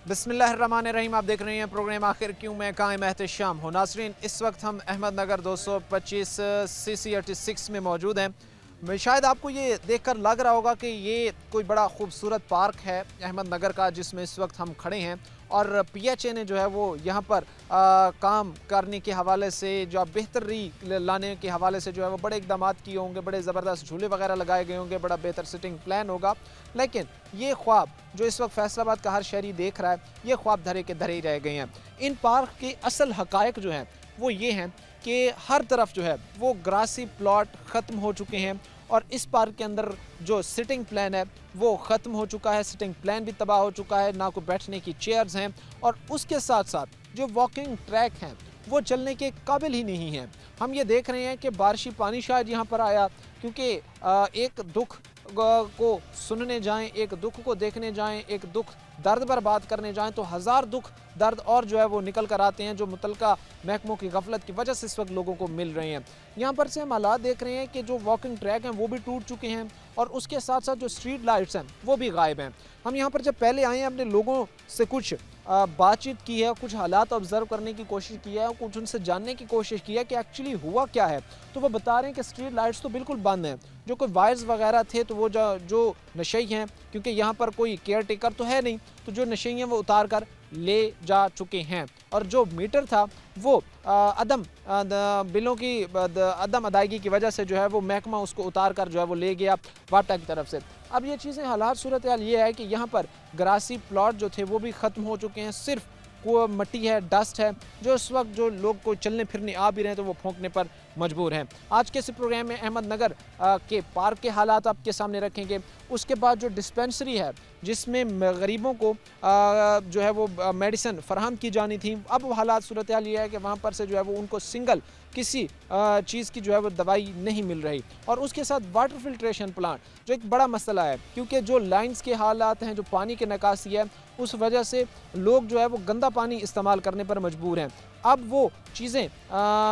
बिस्मिल्लाहिर्रहमानिर्रहीम। आप देख रहे हैं प्रोग्राम आखिर क्यों में कायम एहतशाम हो। नाज़रीन, इस वक्त हम अहमदनगर 225 CC86 में मौजूद हैं। शायद आपको ये देखकर लग रहा होगा कि ये कोई बड़ा खूबसूरत पार्क है अहमदनगर का, जिसमें इस वक्त हम खड़े हैं। और PHA ने जो है वो यहाँ पर काम करने के हवाले से, जो बेहतरी लाने के हवाले से जो है वो बड़े इकदाम किए होंगे, बड़े ज़बरदस्त झूले वगैरह लगाए गए होंगे, बड़ा बेहतर सिटिंग प्लान होगा। लेकिन ये ख्वाब जो इस वक्त फैसलाबाद का हर शहरी देख रहा है, ये ख्वाब धरे के धरे ही रह गए हैं। इन पार्क के असल हकायक जो हैं वो ये हैं कि हर तरफ जो है वो ग्रासी प्लॉट ख़त्म हो चुके हैं और इस पार्क के अंदर जो सिटिंग प्लान है वो ख़त्म हो चुका है। सिटिंग प्लान भी तबाह हो चुका है, ना कोई बैठने की चेयर्स हैं और उसके साथ साथ जो वॉकिंग ट्रैक हैं वो चलने के काबिल ही नहीं हैं। हम ये देख रहे हैं कि बारिशी पानी शायद यहाँ पर आया, क्योंकि एक दुख को सुनने जाएं, एक दुख को देखने जाएं, एक दुख दर्द पर बात करने जाएं तो हज़ार दुख दर्द और जो है वो निकल कर आते हैं, जो मुतलका महकमों की गफलत की वजह से इस वक्त लोगों को मिल रहे हैं। यहाँ पर से हम हालात देख रहे हैं कि जो वॉकिंग ट्रैक हैं वो भी टूट चुके हैं और उसके साथ साथ जो स्ट्रीट लाइट्स हैं वो भी गायब हैं। हम यहाँ पर जब पहले आए हैं, अपने लोगों से कुछ बातचीत की है, कुछ हालात ऑब्जर्व करने की कोशिश की है, कुछ उनसे जानने की कोशिश की है कि एक्चुअली हुआ क्या है। तो वो बता रहे हैं कि स्ट्रीट लाइट्स तो बिल्कुल बंद हैं, जो कोई वायर्स वगैरह थे तो वो जो नशई हैं, क्योंकि यहाँ पर कोई केयर टेकर तो है नहीं, तो जो नशई हैं वो उतार कर ले जा चुके हैं। और जो मीटर था वो बिलों की अदम अदायगी की वजह से जो है वो महकमा उसको उतार कर जो है वो ले गया वाटा की तरफ से। अब ये चीज़ें हालात सूरत हाल ये है कि यहाँ पर ग्रासी प्लॉट जो थे वो भी ख़त्म हो चुके हैं, सिर्फ को मट्टी है, डस्ट है, जो इस वक्त जो लोग को चलने फिरने आ भी रहे हैं तो वो फूंकने पर मजबूर हैं। आज के इस प्रोग्राम में अहमदनगर के पार्क के हालात आपके सामने रखेंगे। उसके बाद जो डिस्पेंसरी है जिसमें गरीबों को जो है वो मेडिसिन फराहम की जानी थी, अब हालात सूरत हाल ये है कि वहाँ पर से जो है वो उनको सिंगल किसी चीज़ की जो है वो दवाई नहीं मिल रही। और उसके साथ वाटर फिल्ट्रेशन प्लांट जो एक बड़ा मसला है, क्योंकि जो लाइंस के हालात हैं, जो पानी की निकासी है, उस वजह से लोग जो है वो गंदा पानी इस्तेमाल करने पर मजबूर हैं। अब वो चीज़ें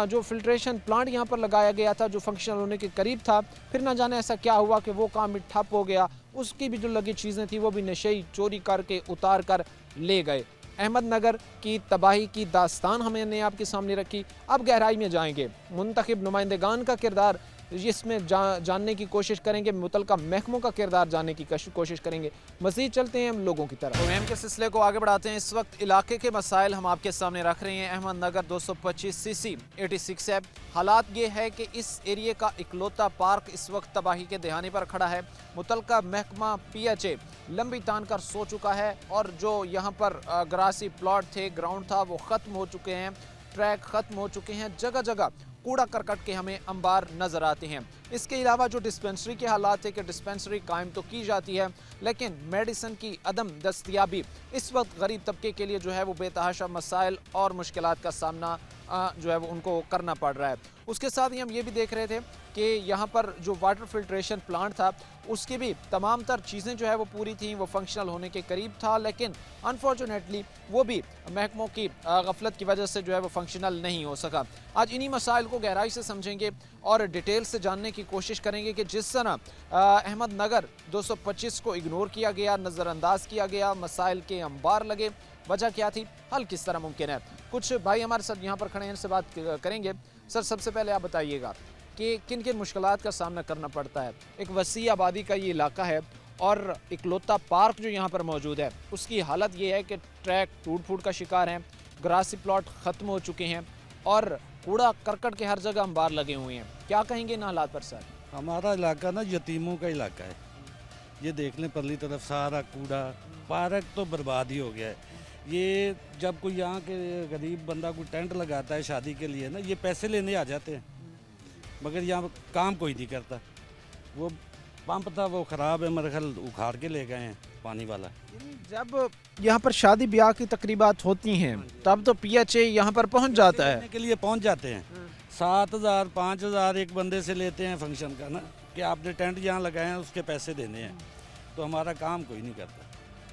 जो फिल्ट्रेशन प्लांट यहाँ पर लगाया गया था, जो फंक्शनल होने के करीब था, फिर ना जाने ऐसा क्या हुआ कि वो काम भी ठप हो गया। उसकी भी जो लगी चीज़ें थी वो भी नशे चोरी करके उतार कर ले गए। अहमदनगर की तबाही की दास्तान हमने आपके सामने रखी। अब गहराई में जाएंगे, मुंतखब नुमाइंदगान का किरदार इसमें जानने की कोशिश करेंगे, मुतलका महकमों का किरदार जानने की कोशिश करेंगे। मज़ीद चलते हैं हम लोगों की तरफ, प्रोग्राम के सिलसिले को आगे बढ़ाते हैं। इस वक्त इलाके के मसाइल हम आपके सामने रख रहे हैं। अहमदनगर 225 CC86 है। हालात ये है कि इस एरिए का इकलौता पार्क इस वक्त तबाही के दहाने पर खड़ा है। मुतलका महकमा PHA लंबी तान कर सो चुका है और जो यहाँ पर ग्रासी प्लॉट थे, ग्राउंड था, वो ख़त्म हो चुके हैं, ट्रैक ख़त्म हो चुके हैं, जगह जगह कूड़ा करकट के हमें अंबार नज़र आते हैं। इसके अलावा जो डिस्पेंसरी के हालात है कि डिस्पेंसरी कायम तो की जाती है, लेकिन मेडिसिन की अदम दस्तयाबी इस वक्त गरीब तबके के लिए जो है वो बेतहाशा मसाइल और मुश्किलात का सामना जो है वो उनको करना पड़ रहा है। उसके साथ ही हम ये भी देख रहे थे कि यहाँ पर जो वाटर फिल्ट्रेशन प्लांट था उसकी भी तमाम तर चीज़ें जो है वो पूरी थी, वो फंक्शनल होने के करीब था, लेकिन अनफॉर्चुनेटली वो भी महकमों की गफलत की वजह से जो है वो फंक्शनल नहीं हो सका। आज इन्हीं मसाइल को गहराई से समझेंगे और डिटेल से जानने की कोशिश करेंगे कि जिस तरह अहमदनगर 225 को इग्नोर किया गया, नज़रअंदाज किया गया, मसाइल के अंबार लगे, वजह क्या थी, हल किस तरह मुमकिन है। कुछ भाई हमारे साथ यहाँ पर खड़े हैं, इनसे बात करेंगे। सर, सबसे पहले आप बताइएगा कि किन किन मुश्किलात का सामना करना पड़ता है। एक वसी आबादी का ये इलाका है और इकलौता पार्क जो यहाँ पर मौजूद है उसकी हालत ये है कि ट्रैक टूट फूट का शिकार हैं, ग्रासी प्लॉट ख़त्म हो चुके हैं और कूड़ा करकट के हर जगह अंबार लगे हुए हैं। क्या कहेंगे इन हालात पर सर? हमारा इलाका ना यतीमों का इलाका है। ये देख लें परली तरफ सारा कूड़ा, पार्क तो बर्बाद ही हो गया है। ये जब कोई यहाँ के गरीब बंदा कोई टेंट लगाता है शादी के लिए ना, ये पैसे लेने आ जाते हैं, मगर यहाँ काम कोई नहीं करता। वो पंप था वो ख़राब है, मेरे ख्याल उखाड़ के ले गए हैं पानी वाला। जब यहाँ पर शादी ब्याह की तकरीबात होती हैं तब तो PHA यहाँ पर पहुँच जाता है, के लिए पहुँच जाते हैं। 7,000 5,000 एक बंदे से लेते हैं फंक्शन का ना, कि आपने टेंट यहाँ लगाए हैं उसके पैसे देने हैं। तो हमारा काम कोई नहीं करता,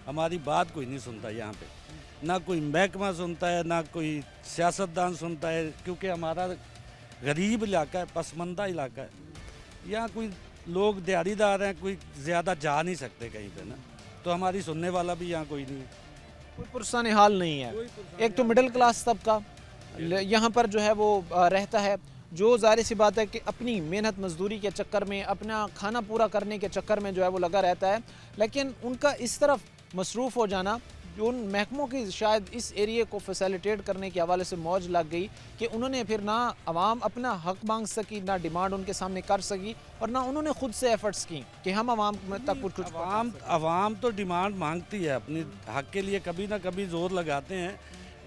हमारी बात कोई नहीं सुनता यहाँ पे, ना कोई महकमा सुनता है, ना कोई सियासतदान सुनता है, क्योंकि हमारा गरीब इलाका है, पसमंदा इलाका है। यहाँ कोई लोग दिहाड़ीदार हैं, कोई ज़्यादा जा नहीं सकते कहीं पे ना, तो हमारी सुनने वाला भी यहाँ कोई नहीं है। कोई पुरसान हाल नहीं है। एक तो मिडिल क्लास तबका यहाँ पर जो है वो रहता है, जो ज़ाहिर सी बात है कि अपनी मेहनत मजदूरी के चक्कर में, अपना खाना पूरा करने के चक्कर में जो है वो लगा रहता है। लेकिन उनका इस तरफ मसरूफ़ हो जाना, जो उन महकमों की शायद इस एरिए को फैसिलिटेट करने के हवाले से मौज लग गई कि उन्होंने फिर ना आवाम अपना हक मांग सकी, ना डिमांड उनके सामने कर सकी, और ना उन्होंने खुद से एफर्ट्स की कि हम आवाम तक कुछ आवाम तो डिमांड मांगती है अपनी हक के लिए, कभी ना कभी जोर लगाते हैं,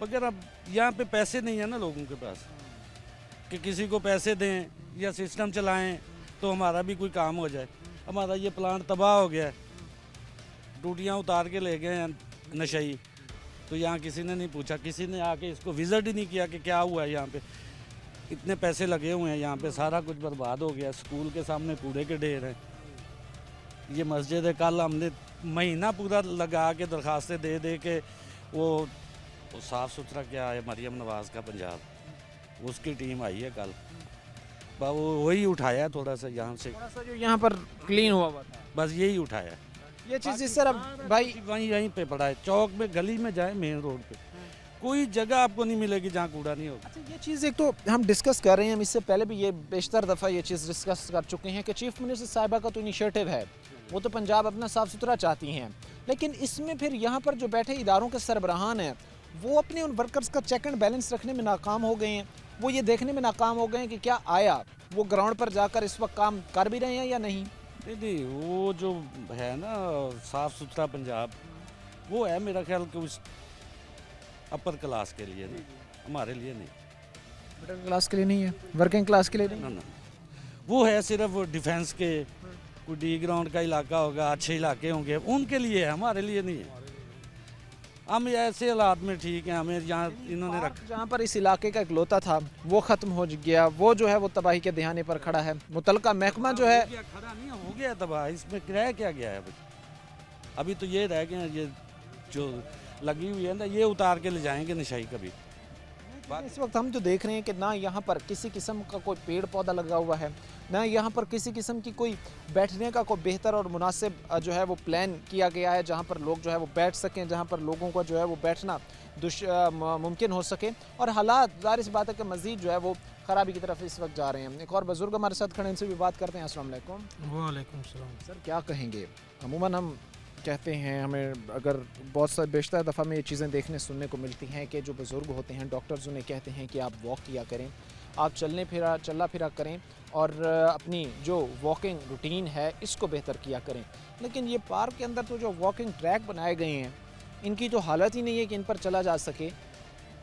मगर अब यहाँ पे पैसे नहीं है ना लोगों के पास कि किसी को पैसे दें या सिस्टम चलाएं तो हमारा भी कोई काम हो जाए। हमारा ये प्लांट तबाह हो गया है, टूटियाँ उतार के ले गए हैं नशई, तो यहाँ किसी ने नहीं पूछा, किसी ने आके इसको विज़िट ही नहीं किया कि क्या हुआ है यहाँ पे। इतने पैसे लगे हुए हैं यहाँ पे, सारा कुछ बर्बाद हो गया। स्कूल के सामने कूड़े के ढेर हैं, ये मस्जिद है। कल हमने महीना पूरा लगा के दरखास्तें दे दे के वो साफ़ सुथरा क्या है मरियम नवाज़ का पंजाब, उसकी टीम आई है कल, वो वही उठाया थोड़ा सा यहाँ से, थोड़ा सा जो यहाँ पर क्लीन हुआ था, बस यही उठाया। ये चीज़ इस तरह भाई वहीं यहीं पे पड़ा है, चौक में गली में जाए मेन रोड पे कोई जगह आपको नहीं मिलेगी जहाँ कूड़ा नहीं होगा। अच्छा, ये चीज़ एक तो हम डिस्कस कर रहे हैं, हम इससे पहले भी ये बेशतर दफ़ा ये चीज़ डिस्कस कर चुके हैं कि चीफ मिनिस्टर साहिबा का तो इनिशिएटिव है, वो तो पंजाब अपना साफ़ सुथरा चाहती हैं, लेकिन इसमें फिर यहाँ पर जो बैठे इदारों के सरबराहान हैं वो अपने उन वर्कर्स का चेक एंड बैलेंस रखने में नाकाम हो गए हैं। वो ये देखने में नाकाम हो गए हैं कि क्या आया वो ग्राउंड पर जाकर इस वक्त काम कर भी रहे हैं या नहीं। नहीं, वो जो है ना साफ़ सुथरा पंजाब, वो है मेरा ख्याल कि उस अपर क्लास के लिए ना, हमारे लिए नहीं। मिडिल क्लास के लिए नहीं है, वर्किंग क्लास के लिए नहीं। ना ना, वो है सिर्फ डिफेंस के, कोई डी ग्राउंड का इलाका होगा, अच्छे इलाके होंगे, उनके लिए है, हमारे लिए नहीं है। हम ऐसे हालात में ठीक हैं, हमें यहाँ इन्होंने रखा। जहाँ पर इस इलाके का इकलौता था वो ख़त्म हो गया, वो जो है वो तबाही के दहाने पर खड़ा है। मुतलका महकमा जो है खड़ा नहीं हो गया तबाह, इसमें रह क्या गया है अभी तो ये रह गए, ये जो लगी हुई है ना ये उतार के ले जाएंगे नशाई कभी। इस वक्त हम जो देख रहे हैं कि ना यहाँ पर किसी किस्म का कोई पेड़ पौधा लगा हुआ है, ना यहाँ पर किसी किस्म की कोई बैठने का कोई बेहतर और मुनासिब जो है वो प्लान किया गया है जहाँ पर लोग जो है वो बैठ सकें, जहाँ पर लोगों का जो है वो बैठना मुमकिन हो सके। और हालात ज़ाहिर सी बात है कि मज़ीद जो है वो ख़राबी की तरफ इस वक्त जा रहे हैं। एक और बुज़ुर्ग हमारे साथ खड़े, इनसे भी बात करते हैं। अस्सलाम वालेकुम। वालेकुम सलाम। सर क्या कहेंगे, अमूमन हम कहते हैं, हमें अगर बहुत सा बेशतर दफ़ा में ये चीज़ें देखने सुनने को मिलती हैं कि जो बुज़ुर्ग होते हैं डॉक्टर्स उन्हें कहते हैं कि आप वॉक किया करें, आप चलना फिरा करें और अपनी जो वॉकिंग रूटीन है इसको बेहतर किया करें। लेकिन ये पार्क के अंदर तो जो वॉकिंग ट्रैक बनाए गए हैं इनकी तो हालत ही नहीं है कि इन पर चला जा सके।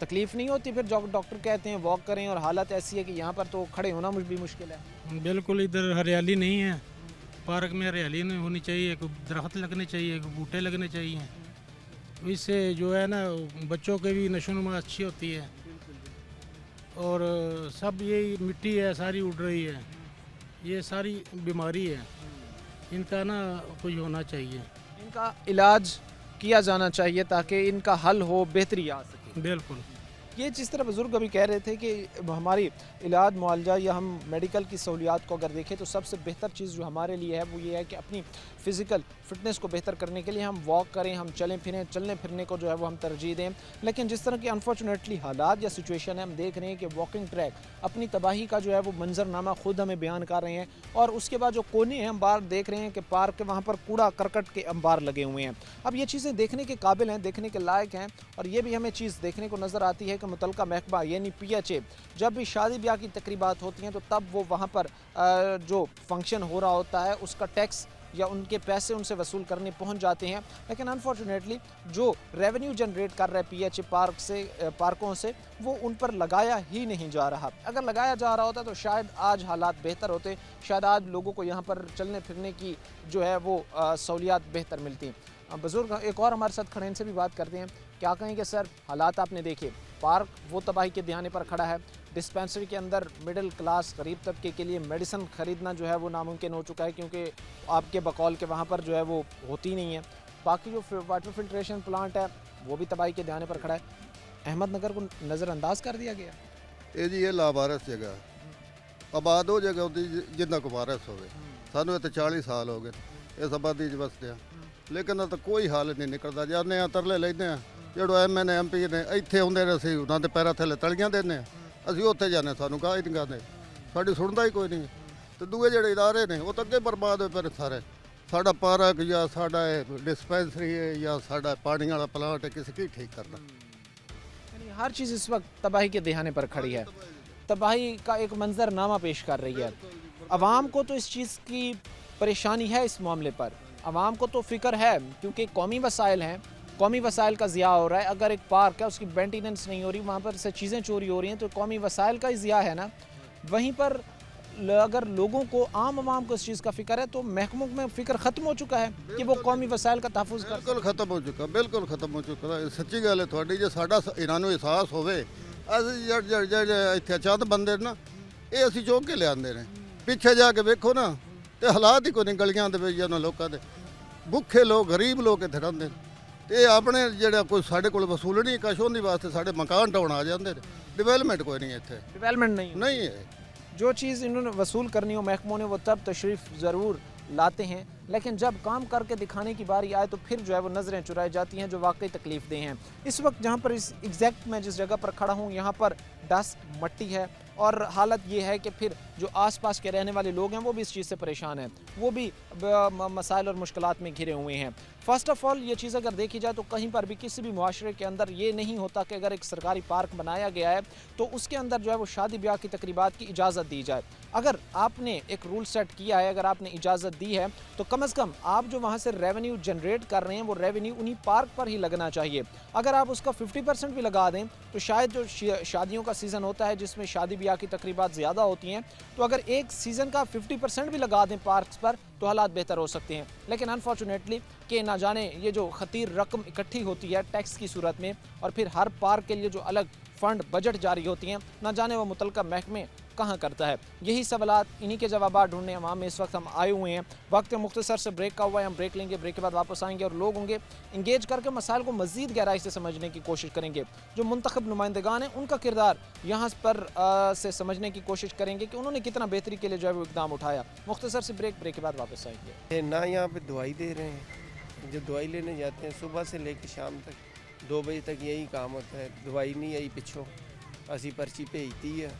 तकलीफ़ नहीं होती फिर डॉक्टर कहते हैं वॉक करें और हालत ऐसी है कि यहाँ पर तो खड़े होना भी मुश्किल है। बिल्कुल इधर हरियाली नहीं है, पार्क में हरियाली नहीं होनी चाहिए, कोई दरख्त लगने चाहिए, कोई बूटे लगने चाहिए। इससे जो है ना बच्चों के भी नशोनुमा अच्छी होती है और सब यही मिट्टी है सारी उड़ रही है, ये सारी बीमारी है, इनका ना कुछ होना चाहिए, इनका इलाज किया जाना चाहिए ताकि इनका हल हो, बेहतरी आ सके। बिल्कुल। ये जिस तरह बुज़ुर्ग अभी कह रहे थे कि हमारी इलाज मुआलजा या हम मेडिकल की सहूलियात को अगर देखें तो सबसे बेहतर चीज़ जो हमारे लिए है वो ये है कि अपनी फ़िज़िकल फ़िटनेस को बेहतर करने के लिए हम वॉक करें, हम चलने फिरने को जो है वो हम तरजीह दें। लेकिन जिस तरह की अनफॉर्चुनेटली हालात या सिचुएशन है, हम देख रहे हैं कि वॉकिंग ट्रैक अपनी तबाही का जो है वो मंजरनामा ख़ुद हमें बयान कर रहे हैं। और उसके बाद जो कोने हैं हम बाहर देख रहे हैं कि पार्क के वहाँ पर कूड़ा करकट के अंबार लगे हुए हैं। अब ये चीज़ें देखने के काबिल हैं, देखने के लायक हैं। और ये भी हमें चीज़ देखने को नज़र आती है कि मुतलका महकमा यानी PHA जब भी शादी ब्याह की तकरीबात होती हैं तो तब वो वहाँ पर जो फंक्शन हो रहा होता है उसका टैक्स या उनके पैसे उनसे वसूल करने पहुंच जाते हैं। लेकिन अनफॉर्चुनेटली जो रेवेन्यू जनरेट कर रहा है PHA पार्कों से वो उन पर लगाया ही नहीं जा रहा। अगर लगाया जा रहा होता तो शायद आज हालात बेहतर होते, शायद आज लोगों को यहाँ पर चलने फिरने की जो है वो सहूलियात बेहतर मिलती। बुज़ुर्ग एक और हमारे साथ खड़े, इनसे भी बात करते हैं। क्या कहेंगे सर, हालात आपने देखे, पार्क वो तबाही के दहाने पर खड़ा है, डिस्पेंसरी के अंदर मिडिल क्लास गरीब तबके के लिए मेडिसिन ख़रीदना जो है वो नामुमकिन हो चुका है क्योंकि आपके बकौल के वहाँ पर जो है वो होती नहीं है। बाकी जो वाटर फिल्ट्रेशन प्लांट है वो भी तबाही के दहाने पर खड़ा है। अहमदनगर को नज़रअंदाज कर दिया गया। ਇਹ ਜੀ ਇਹ ਲਾਵਾਰਸ ਜਗ੍ਹਾ ਆਬਾਦ ਉਹ ਜਗ੍ਹਾ ਹੁੰਦੀ ਜਿੰਨਾ ਕੋ ਵਾਰਸ ਹੋਵੇ। ਸਾਨੂੰ ਇੱਥੇ 40 ਸਾਲ ਹੋ ਗਏ ਇਸ ਆਬਾਦੀ 'ਚ ਵਸਦੇ ਆ, ਲੇਕਿਨ ਤਾਂ ਕੋਈ ਹੱਲ ਨਹੀਂ ਨਿਕਲਦਾ। ਜਾਂਦੇ ਆ ਤਰਲੇ ਲੈਂਦੇ ਆ ਜਿਹੜੋ ਐਮਐਨ ਐਮਪੀ ਨੇ ਇੱਥੇ ਹੁੰਦੇ ਨੇ ਅਸੀਂ ਉਹਨਾਂ ਦੇ ਪੈਰਾਂ ਥੱਲੇ ਤਲੀਆਂ ਦਿੰਦੇ ਹਾਂ, ਅਸੀਂ ਉੱਥੇ ਜਾਂਦੇ ਸਾਨੂੰ ਗਾਹ ਹੀ ਨਹੀਂ ਕਰਦੇ, ਸਾਡੀ ਸੁਣਦਾ ਹੀ ਕੋਈ ਨਹੀਂ। ਤੇ ਦੂਏ ਜਿਹੜੇ ਇਦਾਰੇ ਨੇ ਉਹ ਤਾਂ ਅੱਗੇ ਬਰਬਾਦ ਹੋਏ ਪਏ ਸਾਰੇ, ਸਾਡਾ ਪਾਰਕ ਜਾਂ ਸਾਡਾ डिस्पेंसरी है या साਡਾ पानी वाला प्लांट है, किसी की ठीक करना। यानी हर चीज़ इस वक्त तबाही के दहाने पर खड़ी है, तबाही का एक मंजरनामा पेश कर रही है। अवाम को तो इस चीज़ की परेशानी है, इस मामले पर अवाम को तो फ़िक्र है क्योंकि कौमी वसाइल हैं, कौमी वसाइल का ज़िया हो रहा है। अगर एक पार्क है उसकी मेंटेनेंस नहीं हो रही, वहाँ पर से चीज़ें चोरी हो रही हैं, तो कौमी वसाइल का ही ज़िया है ना। वहीं पर अगर लोगों को आम आवाम को इस चीज़ का फिक्र है तो महकमों में फ़िक्र ख़त्म हो चुका है कि वो कौमी वसाइल का तहफ़्फ़ुज़ कर। बिल्कुल खत्म हो चुका, बिल्कुल खत्म हो चुका। सच्ची गल है थोड़ी, जो साडा इन्हां नूं एहसास होवे, ਅਸੀਂ ਜਿਹੜੇ ਇੱਥੇ ਚੰਦ ਬੰਦੇ ਨਾ ਇਹ ਅਸੀਂ ਚੁੱਕ ਕੇ ਲਿਆਂਦੇ ਨੇ, ਪਿੱਛੇ ਜਾ ਕੇ ਵੇਖੋ ਨਾ ਤੇ ਹਾਲਾਤ ਹੀ ਕੋਈ ਨਹੀਂ ਗਲੀਆਂ ਦੇ ਵਿੱਚ ਜਾਂ ਲੋਕਾਂ ਦੇ, ਭੁੱਖੇ ਲੋਕ ਗਰੀਬ ਲੋਕ ਇੱਥੇ ਰਹਿੰਦੇ ਨੇ ਤੇ ਆਪਣੇ ਜਿਹੜਾ ਕੋਈ ਸਾਡੇ ਕੋਲ ਵਸੂਲਣੀ ਕਸ਼ੋਂ ਦੀ ਵਾਸਤੇ ਸਾਡੇ ਮਕਾਨ ਢਾਉਣ ਆ ਜਾਂਦੇ ਨੇ, ਡਿਵੈਲਪਮੈਂਟ ਕੋਈ ਨਹੀਂ ਇੱਥੇ, डेवलपमेंट नहीं नहीं है। जो चीज़ इन्होंने वसूल करनी हो महकमों ने वो तब तशरीफ़ ज़रूर लाते हैं, लेकिन जब काम करके दिखाने की बारी आए तो फिर जो है वो नज़रें चुराई जाती हैं जो वाकई तकलीफ़ देह हैं। इस वक्त जहाँ पर इस एग्जैक्ट मैं जिस जगह पर खड़ा हूँ यहाँ पर डस्ट मट्टी है और हालत ये है कि फिर जो आसपास के रहने वाले लोग हैं वो भी इस चीज़ से परेशान हैं, वो भी मसाइल और मुश्किलात में घिरे हुए हैं। फ़र्स्ट ऑफ़ ऑल ये चीज़ अगर देखी जाए तो कहीं पर भी किसी भी मुआशरे के अंदर ये नहीं होता कि अगर एक सरकारी पार्क बनाया गया है तो उसके अंदर जो है वो शादी ब्याह की तकरीबात की इजाज़त दी जाए। अगर आपने एक रूल सेट किया है, अगर आपने इजाज़त दी है तो कम अज़ कम आप जो वहाँ से रेवेन्यू जनरेट कर रहे हैं वो रेवेन्यू उन्हीं पार्क पर ही लगना चाहिए। अगर आप उसका 50% भी लगा दें तो शायद जो शादियों का सीज़न होता है जिसमें शादी ब्याह की तकरीबात ज़्यादा होती हैं, तो अगर एक सीज़न का 50% भी लगा दें पार्क्स पर तो हालात बेहतर हो सकते हैं। लेकिन अनफॉर्चुनेटली कि ना जाने ये जो खतीर रकम इकट्ठी होती है टैक्स की सूरत में और फिर हर पार्क के लिए जो अलग फ़ंड बजट जारी होती हैं, ना जाने वो मुतलका महकमे कहाँ करता है। यही सवालात, इन्हीं के जवाब ढूंढने अवाम में इस वक्त हम आए हुए हैं। वक्त मुख्तसर से ब्रेक का हुआ है, हम ब्रेक लेंगे, ब्रेक के बाद वापस आएंगे और लोग होंगे इंगेज करके मसाइल को मज़ीद गहराई से समझने की कोशिश करेंगे। जो मुंतखब नुमाइंदगान हैं उनका किरदार यहाँ पर से समझने की कोशिश करेंगे कि उन्होंने कितना बेहतरी के लिए जो है वो इकदाम उठाया। मुख्तसर से ब्रेक के बाद वापस आएंगे। ना यहाँ पे दवाई दे रहे हैं, जो दवाई लेने जाते हैं सुबह से लेकर शाम तक 2 बजे तक यही काम होता है, दवाई नहीं आई पिछों असी पर्ची भेजती है।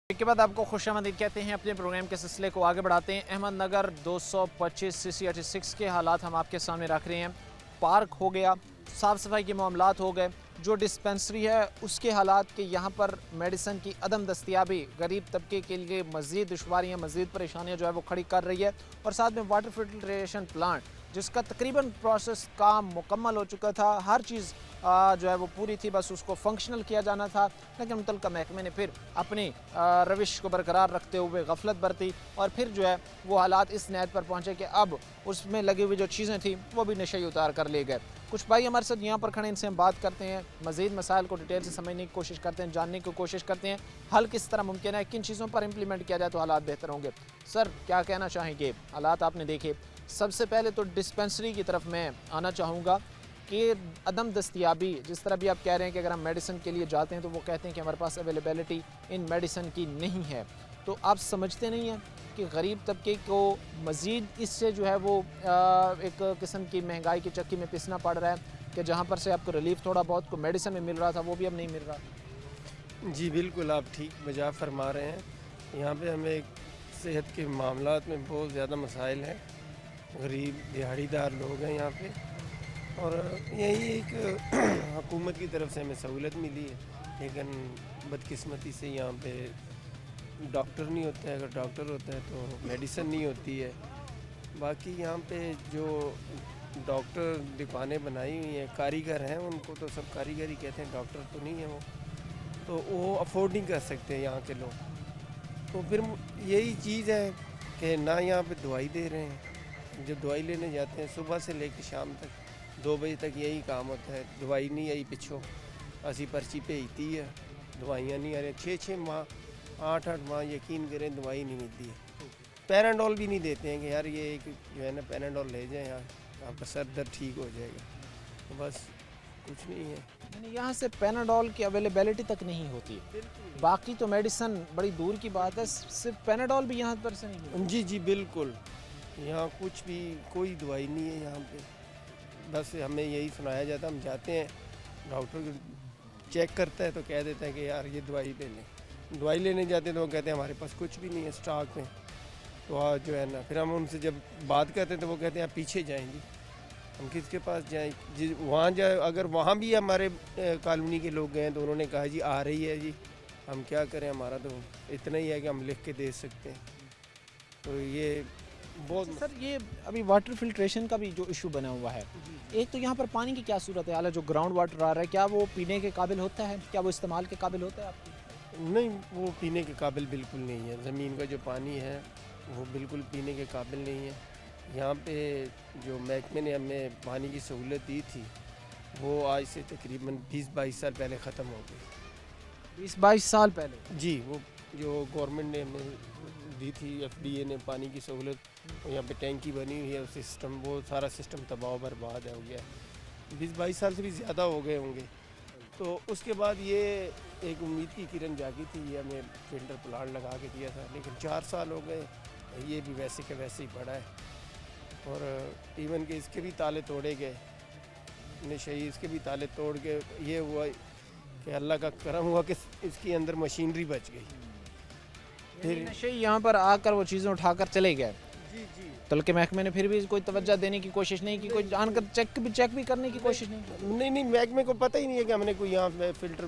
के बाद आपको खुशामदीद कहते हैं। अपने प्रोग्राम के सिलसिले को आगे बढ़ाते हैं। अहमदनगर 225 CC86 के हालात हम आपके सामने रख रहे हैं। पार्क हो गया, साफ़ सफाई के मामलात हो गए, जो डिस्पेंसरी है उसके हालात के यहाँ पर मेडिसन की अदम दस्तियाबी गरीब तबके के लिए मज़ीद दुश्वारियाँ, मज़ीद परेशानियाँ जो है वो खड़ी कर रही है। और साथ में वाटर फिल्ट्रेशन प्लांट जिसका तकरीबन प्रोसेस काम मुकम्मल हो चुका था, हर चीज़ जो है वो पूरी थी, बस उसको फंक्शनल किया जाना था, लेकिन मुतल्लिका महकमे ने फिर अपनी रविश को बरकरार रखते हुए गफलत बरती और फिर जो है वो हालात इस नहज पर पहुँचे कि अब उसमें लगी हुई जो चीज़ें थी वो भी नशे उतार कर ले गए। कुछ भाई हमारे साथ यहाँ पर खड़े, इनसे हम बात करते हैं, मज़ीद मसाइल को डिटेल से समझने की कोशिश करते हैं, जानने की कोशिश करते हैं हल किस तरह मुमकिन है, किन चीज़ों पर इम्प्लीमेंट किया जाए तो हालात बेहतर होंगे। सर क्या कहना चाहेंगे, हालात आपने देखे। सबसे पहले तो डिस्पेंसरी की तरफ मैं आना चाहूँगा कि अदम दस्तियाबी, जिस तरह भी आप कह रहे हैं कि अगर हम मेडिसिन के लिए जाते हैं तो वो कहते हैं कि हमारे पास अवेलेबिलिटी इन मेडिसिन की नहीं है, तो आप समझते नहीं हैं कि गरीब तबके को मज़ीद इससे जो है वो एक किस्म की महंगाई की चक्की में पिसना पड़ रहा है कि जहाँ पर से आपको रिलीफ थोड़ा बहुत को मेडिसिन में मिल रहा था वो भी अब नहीं मिल रहा। जी बिल्कुल, आप ठीक बजा फरमा रहे हैं। यहाँ पे हमें सेहत के मामलात में बहुत ज़्यादा मसाइल हैं, गरीब दिहाड़ीदार लोग हैं यहाँ पे, और यही एक हुकूमत की तरफ से हमें सहूलत मिली है, लेकिन बदकिस्मती से यहाँ पे डॉक्टर नहीं होता है, अगर डॉक्टर होता है तो मेडिसिन नहीं होती है। बाकी यहाँ पे जो डॉक्टर दुकानें बनाई हुई हैं, कारीगर हैं, उनको तो सब कारीगर ही कहते हैं, डॉक्टर तो नहीं है वो, तो वो अफोर्ड नहीं कर सकते यहाँ के लोग। तो फिर यही चीज़ है कि ना यहाँ पे दवाई दे रहे हैं, जो दवाई लेने जाते हैं सुबह से लेकर शाम तक 2 बजे तक यही काम होता है, दवाई नहीं आई पिछों असी पर्ची भेजती है, दवाइयाँ नहीं आ रही, 6-6 माह 8-8 माह यकीन करें दवाई नहीं मिलती है। पैराडोल भी नहीं देते हैं कि यार ये एक जो है ना पैराडोल ले जाएं यार आपका सर दर्द ठीक हो जाएगा, तो बस कुछ नहीं है। यानी यहाँ से पैनाडोल की अवेलेबिलिटी तक नहीं होती, बाकी तो मेडिसिन बड़ी दूर की बात है, सिर्फ पैनाडोल भी यहाँ पर से नहीं मिलती। जी जी बिल्कुल, यहाँ कुछ भी कोई दवाई नहीं है यहाँ पे। बस हमें यही सुनाया जाता है, हम जाते हैं डॉक्टर चेक करता है तो कह देता है कि यार ये दवाई ले लें। दवाई लेने जाते हैं तो वो कहते हैं हमारे पास कुछ भी नहीं है स्टॉक में। तो जो है ना, फिर हम उनसे जब बात करते हैं तो वो कहते हैं आप पीछे जाएंगे, हम किसके पास जाएं जी, वहाँ जाए। अगर वहाँ भी हमारे कॉलोनी के लोग गए तो उन्होंने कहा जी आ रही है जी, हम क्या करें, हमारा तो इतना ही है कि हम लिख के दे सकते हैं। तो ये बहुत सर ये अभी वाटर फिल्ट्रेशन का भी जो इशू बना हुआ है, एक तो यहाँ पर पानी की क्या सूरत हाल है? जो ग्राउंड वाटर आ रहा है क्या वो पीने के काबिल होता है? क्या वो इस्तेमाल के काबिल होता है आपकी? नहीं, वो पीने के काबिल बिल्कुल नहीं है। ज़मीन का जो पानी है वो बिल्कुल पीने के काबिल नहीं है। यहाँ पे जो महकमे ने हमें पानी की सहूलत दी थी वो आज से तकरीबन 20-22 साल पहले ख़त्म हो गई। 20-22 साल पहले? जी, वो जो गवर्नमेंट ने हमें दी थी, FDA ने पानी की सहूलत, यहाँ पे टैंकी बनी हुई है, सिस्टम वो सारा सिस्टम तबाह बर्बाद हो गया है। 20-22 साल से भी ज़्यादा हो गए होंगे। तो उसके बाद ये एक उम्मीद की किरण जागी थी, ये हमें फिल्टर प्लांट लगा के दिया था, लेकिन 4 साल हो गए, ये भी वैसे के वैसे ही पड़ा है। और इवन के इसके भी ताले तोड़े गए, नशई इसके भी ताले तोड़ के ये हुआ कि अल्लाह का करम हुआ कि इसके अंदर मशीनरी बच गई। फिर नशे यहाँ पर आकर वो चीज़ें उठाकर चले गए। जी जी, बल्कि महकमे ने फिर भी कोई तवज्जो देने की कोशिश नहीं की, कोई जानकर चेक भी करने की कोशिश नहीं की। नहीं, महकमे को पता ही नहीं है कि हमने कोई यहाँ पे फिल्टर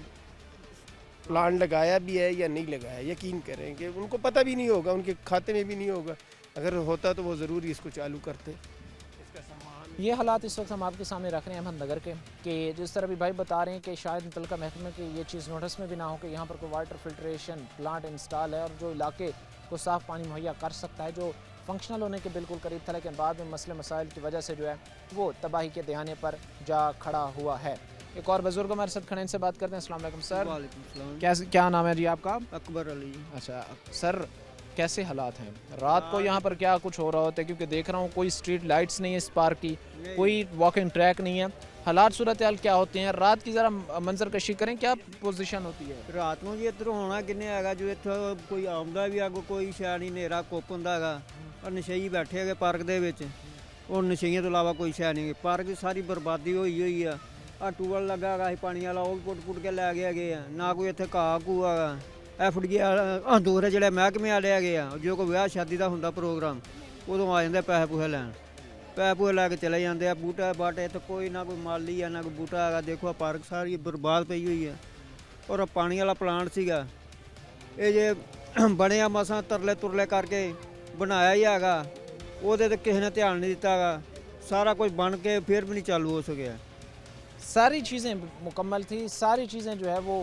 प्लांट लगाया भी है या नहीं लगाया। यकीन करें कि उनको पता भी नहीं होगा, उनके खाते में भी नहीं होगा। अगर होता तो वो ज़रूर इसको चालू करते। इसका सामान ये हालात इस वक्त हम आपके सामने रख रहे हैं अहमदनगर के, कि जिस तरह भी भाई बता रहे हैं कि शायद मुतल्लिका महकमे की ये चीज़ नोटिस में भी ना हो कि यहाँ पर कोई वाटर फिल्ट्रेशन प्लांट इंस्टॉल है और जो इलाके को साफ़ पानी मुहैया कर सकता है, जो फंक्शनल होने के बिल्कुल करीब था, लेकिन बाद में मसले मसाइल की वजह से जो है वो तबाही के दहाने पर जा खड़ा हुआ है। एक और बुजुर्ग हमारे साथ खड़े, इनसे बात करते हैं। अस्सलाम वालेकुम सर। क्या नाम है जी आपका? अकबर अली। अच्छा सर, कैसे हालात हैं रात को यहाँ पर? क्या कुछ हो रहा होता है? क्योंकि देख रहा हूँ कोई स्ट्रीट लाइट्स नहीं है इस पार्क की, कोई वॉकिंग ट्रैक नहीं है। हालात सूरत हाल क्या होते हैं रात की? ज़रा मंजर कशी करें, क्या पोजीशन होती है रात ਨੂੰ ਜੀ ਇੱਧਰ ਹੋਣਾ ਕਿੰਨੇ ਹੈਗਾ ਜੋ ਇੱਥੇ ਕੋਈ ਆਉਂਦਾ ਵੀ ਆਗੋ ਕੋਈ ਸ਼ਾਇਦ ਨਹੀਂ, ਹਨੇਰਾ ਕੁੱਪ ਹੁੰਦਾ ਹੈਗਾ ਔਰ ਨਸ਼ਈ ਬੈਠੇ ਹੈਗੇ ਪਾਰਕ ਦੇ ਵਿੱਚ। ਉਹ ਨਸ਼ਈਆਂ ਤੋਂ ਇਲਾਵਾ ਕੋਈ ਸ਼ਾਇਦ ਨਹੀਂ। ਪਾਰਕ ਦੀ ਸਾਰੀ ਬਰਬਾਦੀ ਹੋਈ ਆ। ਆ ਟੂਬਲ ਲੱਗਾ ਹੈਗਾ ਸੀ ਪਾਣੀ ਵਾਲਾ, ਉਹ ਵੀ ਪੁੱਟ ਕੇ ਲੈ ਗਏ ਹੈਗੇ ਆ। ਨਾ ਕੋਈ ਇੱਥੇ ਘਾਹ ਘੂ ਹੈਗਾ। FDA ਦੂਸਰੇ ਜਿਹੜੇ ਮਹਿਕਮੇ ਵਾਲੇ ਹੈਗੇ ਆ, ਜੋ ਕੋਈ ਵਿਆਹ ਸ਼ਾਦੀ ਦਾ ਹੁੰਦਾ ਪ੍ਰੋਗਰਾਮ, ਉਦੋਂ ਆ ਜਾਂਦੇ ਪੈਸੇ ਪੂਸੇ ਲੈਣ। ਪੈਸੇ ਪੂਸੇ ਲੈ ਕੇ ਚਲੇ ਜਾਂਦੇ ਆ। ਬੂਟਾ ਬਾਟੇ ਇੱਥੇ ਕੋਈ ਨਾ ਕੋਈ ਮਾਲੀ ਆ ਨਾ ਕੋਈ ਬੂਟਾ ਹੈਗਾ। ਦੇਖੋ ਪਾਰਕ ਸਾਰੀ ਬਰਬਾਦ ਪਈ ਹੋਈ ਹੈ। ਔਰ ਪਾਣੀ ਵਾਲਾ ਪਲਾਂਟ ਸੀਗਾ, ਇਹ ਜੇ ਬਣਿਆ ਮਸਾਂ ਤਰਲੇ ਤੁਰਲੇ ਕਰਕੇ ਬਣਾਇਆ ਹੀ ਹੈਗਾ, ਉਹਦੇ ਤੇ ਕਿਸੇ ਨੇ ਧਿਆਨ ਨਹੀਂ ਦਿੱਤਾ ਹੈਗਾ। ਸਾਰਾ ਕੁਝ ਬਣ ਕੇ ਫਿਰ ਵੀ ਨਹੀਂ ਚਾਲੂ ਹੋ ਸਕਿਆ। सारी चीज़ें मुकम्मल थी, सारी चीज़ें जो है वो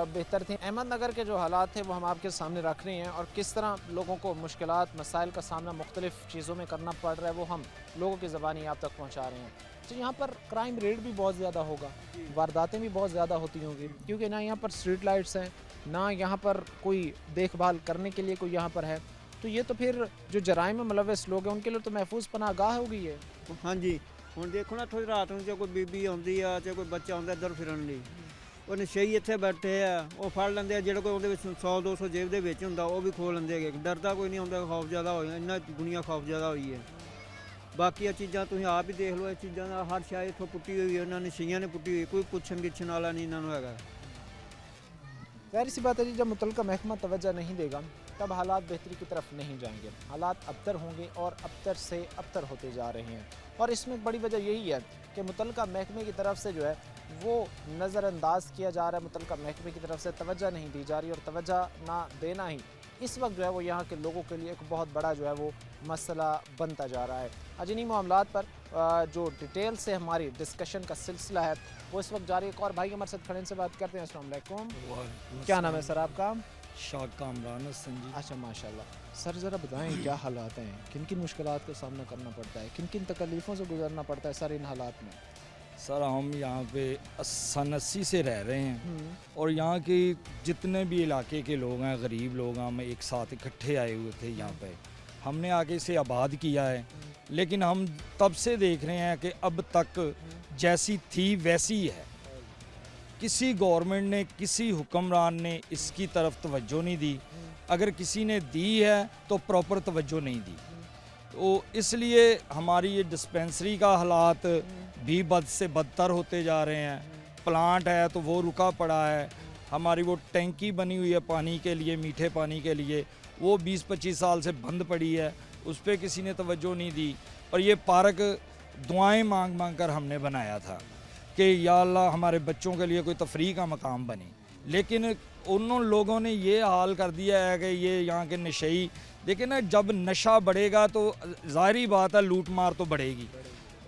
बेहतर थी। अहमदनगर के जो हालात थे वो हम आपके सामने रख रहे हैं और किस तरह लोगों को मुश्किलात मसाइल का सामना मुख्तलिफ़ चीज़ों में करना पड़ रहा है वो हम लोगों की ज़बानी आप तक पहुँचा रहे हैं। तो यहाँ पर क्राइम रेट भी बहुत ज़्यादा होगा, वारदातें भी बहुत ज़्यादा होती होंगी, क्योंकि ना यहाँ पर स्ट्रीट लाइट्स हैं, ना यहाँ पर कोई देखभाल करने के लिए कोई यहाँ पर है। तो ये तो फिर जो जराइम में मुलव्वस लोग हैं उनके लिए तो महफूज पनाहगाह होगी है। हाँ जी, ਹੁਣ ਦੇਖੋ ਨਾ ਥੋੜੀ ਰਾਤ ਨੂੰ ਜੇ ਕੋਈ ਬੀਬੀ ਆਉਂਦੀ ਆ, ਜੇ ਕੋਈ ਬੱਚਾ ਆਉਂਦਾ ਇੱਧਰ ਫਿਰਨ ਲਈ, ਉਹ ਨਸ਼ਈ ਇੱਥੇ ਬੈਠੇ ਆ, ਉਹ ਫੜ ਲੈਂਦੇ ਆ। ਜਿਹੜਾ ਕੋਈ ਉਹਦੇ ਵਿੱਚ 100-200 ਜੇਬ ਦੇ ਵਿੱਚ ਹੁੰਦਾ ਉਹ ਵੀ ਖੋਹ ਲੈਂਦੇ ਹੈਗੇ। ਡਰਦਾ ਕੋਈ ਨਹੀਂ ਹੁੰਦਾ, ਖੌਫ ਜ਼ਿਆਦਾ ਹੋਇਆ, ਇੰਨਾ ਦੁਨੀਆ ਖੌਫ ਜ਼ਿਆਦਾ ਹੋਈ ਹੈ। ਬਾਕੀ ਇਹ ਚੀਜ਼ਾਂ ਤੁਸੀਂ ਆਪ ਹੀ ਦੇਖ ਲਓ, ਇਹ ਚੀਜ਼ਾਂ ਦਾ ਹਰ ਸ਼ਾਇਦ ਇੱਥੋਂ ਪੁੱਟੀ ਹੋਈ ਹੈ, ਉਹਨਾਂ ਨਸ਼ਈਆਂ ਨੇ ਪੁੱਟੀ ਹੋਈ, ਕੋਈ ਪੁੱਛਣ ਗਿੱਛਣ ਵਾਲਾ ਨਹੀਂ ਇਹਨਾਂ ਨੂੰ ਹੈਗਾ। ज़ाहिर सी बात है जी, जब मुतल्लिका महकमा तवज्जो नहीं देगा तब हालात बेहतरी की तरफ नहीं जाएंगे, हालात अबतर होंगे और अबतर से अबतर होते जा रहे हैं। और इसमें बड़ी वजह यही है कि मुतल्लिका महकमे की तरफ से जो है वो नज़रअंदाज किया जा रहा है, मुतल्लिका महकमे की तरफ से तवज्जो नहीं दी जा रही, और तवज्जो ना देना ही इस वक्त जो है वो यहाँ के लोगों के लिए एक बहुत बड़ा जो है वो मसला बनता जा रहा है। आज इन्हीं मामलात पर जो डिटेल से हमारी डिस्कशन का सिलसिला है वो इस वक्त जारी है। एक और भाई हमारे साथ खड़े, इनसे बात करते हैं। अस्सलाम वालेकुम। क्या नाम है सर आपका? शाक कामरान हसन जी। अच्छा माशाल्लाह। सर ज़रा बताएं क्या हालात हैं, किन किन मुश्किलात का सामना करना पड़ता है, किन किन तकलीफ़ों से गुजरना पड़ता है सर इन हालात में? सर हम यहाँ पे सन 80 से रह रहे हैं और यहाँ के जितने भी इलाके के लोग हैं, गरीब लोग हैं, हम एक साथ इकट्ठे आए हुए थे यहाँ पे। हमने आगे से आबाद किया है, लेकिन हम तब से देख रहे हैं कि अब तक जैसी थी वैसी ही है। किसी गवर्नमेंट ने, किसी हुक्मरान ने इसकी तरफ तवज्जो नहीं दी। अगर किसी ने दी है तो प्रॉपर तवज्जो नहीं दी। तो इसलिए हमारी ये डिस्पेंसरी का हालात भी बद से बदतर होते जा रहे हैं। प्लांट है तो वो रुका पड़ा है। हमारी वो टैंकी बनी हुई है पानी के लिए, मीठे पानी के लिए, वो 20-25 साल से बंद पड़ी है, उस पर किसी ने तवज्जो नहीं दी। और ये पार्क दुआएं मांग मांग कर हमने बनाया था कि या अल्लाह हमारे बच्चों के लिए कोई तफरीह का मकाम बने, लेकिन उन लोगों ने ये हाल कर दिया है कि ये यहाँ के नशई, देखिए ना, जब नशा बढ़ेगा तो ज़ाहिरी बात है लूट मार तो बढ़ेगी।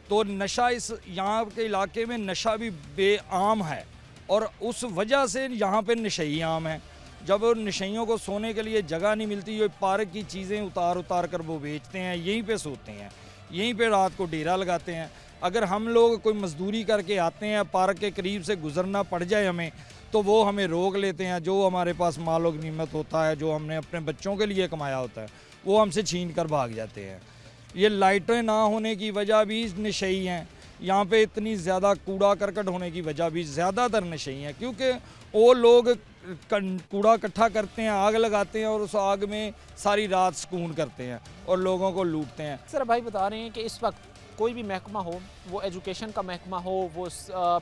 तो नशा इस यहाँ के इलाके में नशा भी बेआम है और उस वजह से यहाँ पे नशई आम है। जब नशइयों को सोने के लिए जगह नहीं मिलती, ये पार्क की चीज़ें उतार उतार कर वो बेचते हैं, यहीं पे सोते हैं, यहीं पे रात को डेरा लगाते हैं। अगर हम लोग कोई मजदूरी करके आते हैं, पार्क के करीब से गुजरना पड़ जाए हमें, तो वो हमें रोक लेते हैं। जो हमारे पास माल और गनीमत होता है, जो हमने अपने बच्चों के लिए कमाया होता है, वो हमसे छीन कर भाग जाते हैं। ये लाइटें ना होने की वजह भी नशई हैं। यहाँ पे इतनी ज़्यादा कूड़ा करकट होने की वजह भी ज़्यादातर नशई हैं, क्योंकि वो लोग कूड़ा इकट्ठा करते हैं, आग लगाते हैं और उस आग में सारी रात सुकून करते हैं और लोगों को लूटते हैं। सर भाई बता रहे हैं कि इस वक्त कोई भी महकमा हो, वो एजुकेशन का महकमा हो, वो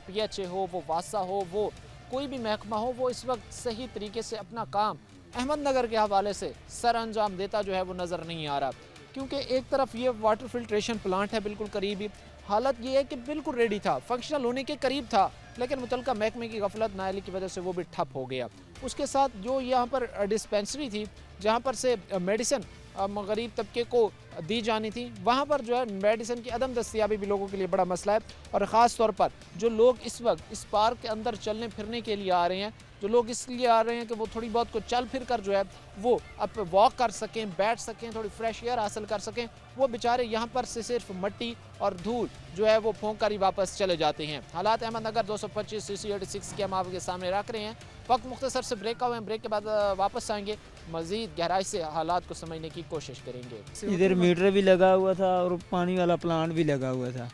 PHA हो, वो वासा हो, वो कोई भी महकमा हो, वो इस वक्त सही तरीके से अपना काम अहमदनगर के हवाले से सर अंजाम देता जो है वो नज़र नहीं आ रहा। क्योंकि एक तरफ ये वाटर फिल्ट्रेशन प्लांट है बिल्कुल करीब ही, हालत ये है कि बिल्कुल रेडी था, फंक्शनल होने के करीब था, लेकिन मुतलका महकमे की गफलत नाअहली की वजह से वो भी ठप हो गया। उसके साथ जो यहाँ पर डिस्पेंसरी थी, जहाँ पर से मेडिसिन गरीब तबके को दी जानी थी, वहाँ पर जो है मेडिसिन की अदम दस्तियाबी भी लोगों के लिए बड़ा मसला है। और ख़ास तौर पर जो लोग इस वक्त इस पार्क के अंदर चलने फिरने के लिए आ रहे हैं, जो लोग इसलिए आ रहे हैं कि वो थोड़ी बहुत को चल फिर कर जो है वो अब वॉक कर सकें, बैठ सकें, थोड़ी फ्रेश एयर हासिल कर सकें, वो बेचारे यहाँ पर से सिर्फ मट्टी और धूल जो है वो फूंक कर ही वापस चले जाते हैं। हालात अहमदनगर 225 CC86 के हम आपके सामने रख रहे हैं। वक्त मुख्तसर से ब्रेक का हुए हैं, ब्रेक के बाद वापस आएंगे, मज़ीद गहराई से हालात को समझने की कोशिश करेंगे। इधर मीटर भी लगा हुआ था और पानी वाला प्लांट भी लगा हुआ था।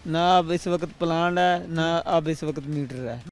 ना अब इस वक्त प्लांट है, ना अब इस वक्त मीटर है।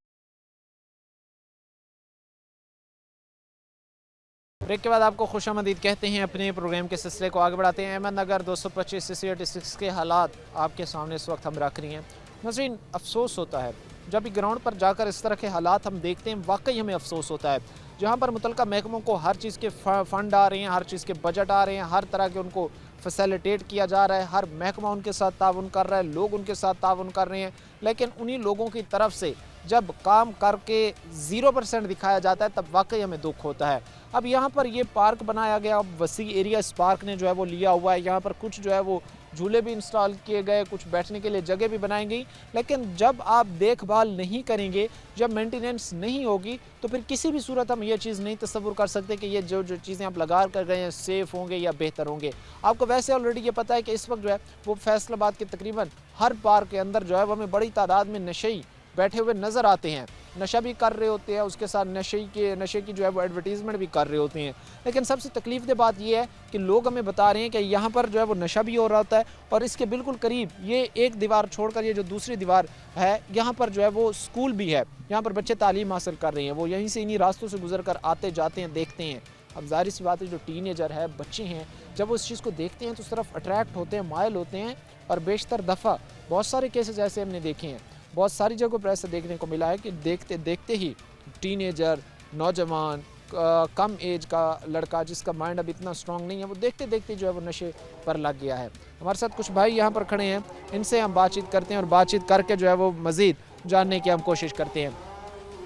ब्रेक के बाद आपको खुशामदीद कहते हैं। अपने प्रोग्राम के सिलसिले को आगे बढ़ाते हैं। अहमदनगर 225 CC86 के हालात आपके सामने इस वक्त हम रख रही हैं। नाज़रीन, अफसोस होता है जब भी ग्राउंड पर जाकर इस तरह के हालात हम देखते हैं, वाकई हमें अफसोस होता है। जहाँ पर मुतलका महकमों को हर चीज़ के फ़ंड आ रहे हैं, हर चीज़ के बजट आ रहे हैं, हर तरह के उनको फैसिलिटेट किया जा रहा है, हर महकमा उनके साथ ताउन कर रहा है, लोग उनके साथ ताउन कर रहे हैं, लेकिन उन्हीं लोगों की तरफ से जब काम करके 0% दिखाया जाता है तब वाकई हमें दुख होता है। अब यहाँ पर ये पार्क बनाया गया, वसी एरिया इस पार्क ने जो है वो लिया हुआ है। यहाँ पर कुछ जो है वो झूले भी इंस्टॉल किए गए, कुछ बैठने के लिए जगह भी बनाई गई, लेकिन जब आप देखभाल नहीं करेंगे, जब मेंटेनेंस नहीं होगी, तो फिर किसी भी सूरत हम ये चीज़ नहीं तस्वुर कर सकते कि ये जो चीज़ें आप लगा कर गए हैं सेफ़ होंगे या बेहतर होंगे। आपको वैसे ऑलरेडी ये पता है कि इस वक्त जो है वो फैसलाबाद के तकरीबन हर पार्क के अंदर जो है वो हमें बड़ी तादाद में नशई बैठे हुए नज़र आते हैं, नशा भी कर रहे होते हैं, उसके साथ नशे की जो है वो एडवर्टीज़मेंट भी कर रहे होते हैं। लेकिन सबसे तकलीफ दे बात यह है कि लोग हमें बता रहे हैं कि यहाँ पर जो है वो नशा भी हो रहा होता है और इसके बिल्कुल करीब ये एक दीवार छोड़कर ये जो दूसरी दीवार है, यहाँ पर जो है वो स्कूल भी है, यहाँ पर बच्चे तालीम हासिल कर रहे हैं, वो यहीं से इन्हीं रास्तों से गुजर कर आते जाते हैं, देखते हैं। अब जाहिर सी बात है जो टीनेजर है, बच्चे हैं, जब वो इस चीज़ को देखते हैं तो उस तरफ अट्रैक्ट होते हैं, मायल होते हैं। और बेशतर दफ़ा बहुत सारे केसेस ऐसे हमने देखे हैं, बहुत सारी जगहों पर ऐसा देखने को मिला है कि देखते देखते ही टीनेजर, नौजवान, कम एज का लड़का जिसका माइंड अब इतना स्ट्रॉन्ग नहीं है, वो देखते देखते जो है वो नशे पर लग गया है। हमारे साथ कुछ भाई यहाँ पर खड़े हैं, इनसे हम बातचीत करते हैं और बातचीत करके जो है वो मज़ीद जानने की हम कोशिश करते हैं।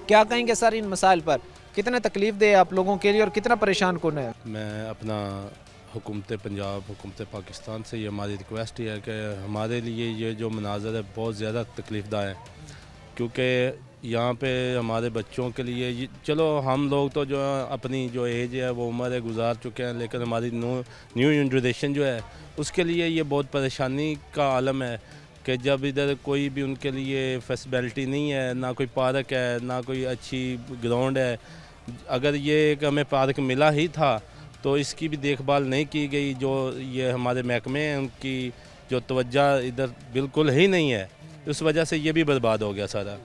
क्या कहेंगे सर इन मसाइल पर, कितने तकलीफ दे आप लोगों के लिए और कितना परेशान कौन है? मैं अपना हुकूमत पंजाब, हुकूमत पाकिस्तान से ये हमारी रिक्वेस्ट ही है कि हमारे लिए ये जो मनाज़र है बहुत ज़्यादा तकलीफ़दा है, क्योंकि यहाँ पे हमारे बच्चों के लिए चलो हम लोग तो जो अपनी जो एज है वो उम्र है गुजार चुके हैं, लेकिन हमारी न्यू जनरेशन जो है उसके लिए ये बहुत परेशानी का आलम है कि जब इधर कोई भी उनके लिए फैसिलिटी नहीं है, ना कोई पार्क है, ना कोई अच्छी ग्राउंड है। अगर ये एक हमें पार्क मिला ही था तो इसकी भी देखभाल नहीं की गई। जो ये हमारे महकमे हैं उनकी जो तवज्जो इधर बिल्कुल ही नहीं है, उस वजह से ये भी बर्बाद हो गया सारा।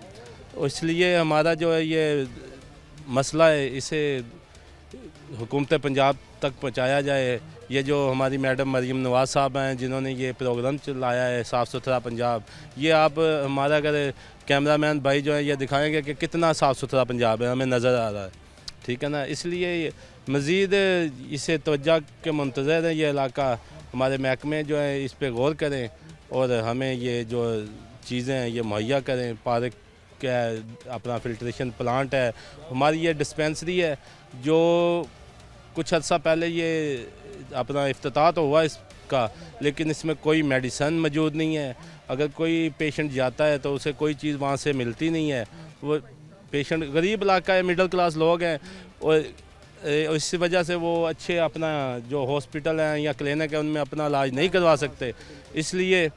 इसलिए हमारा जो है ये मसला है, इसे हुकूमत पंजाब तक पहुँचाया जाए। ये जो हमारी मैडम मरीम नवाज़ साहब हैं जिन्होंने ये प्रोग्राम चलाया है साफ़ सुथरा पंजाब, ये आप हमारा अगर कैमरामैन भाई जो है ये दिखाएंगे कि कितना साफ़ सुथरा पंजाब है, हमें नज़र आ रहा है, ठीक है ना। इसलिए मज़ीद इसे तवज्जो के मुंतज़र है ये इलाका, हमारे महकमे जो है इस पर गौर करें और हमें ये जो चीज़ें हैं ये मुहैया करें। पार्क क्या है, अपना फ़िल्ट्रेशन प्लांट है, हमारी ये डिस्पेंसरी है जो कुछ अर्सा पहले ये अपना इफ्तिताह तो हुआ इसका, लेकिन इसमें कोई मेडिसन मौजूद नहीं है। अगर कोई पेशेंट जाता है तो उसे कोई चीज़ वहाँ से मिलती नहीं है। वो पेशेंट गरीब इलाका है, मिडिल क्लास लोग हैं और इस वजह से वो अच्छे अपना जो हॉस्पिटल हैं या क्लिनिक है उनमें अपना इलाज नहीं करवा सकते। इसलिए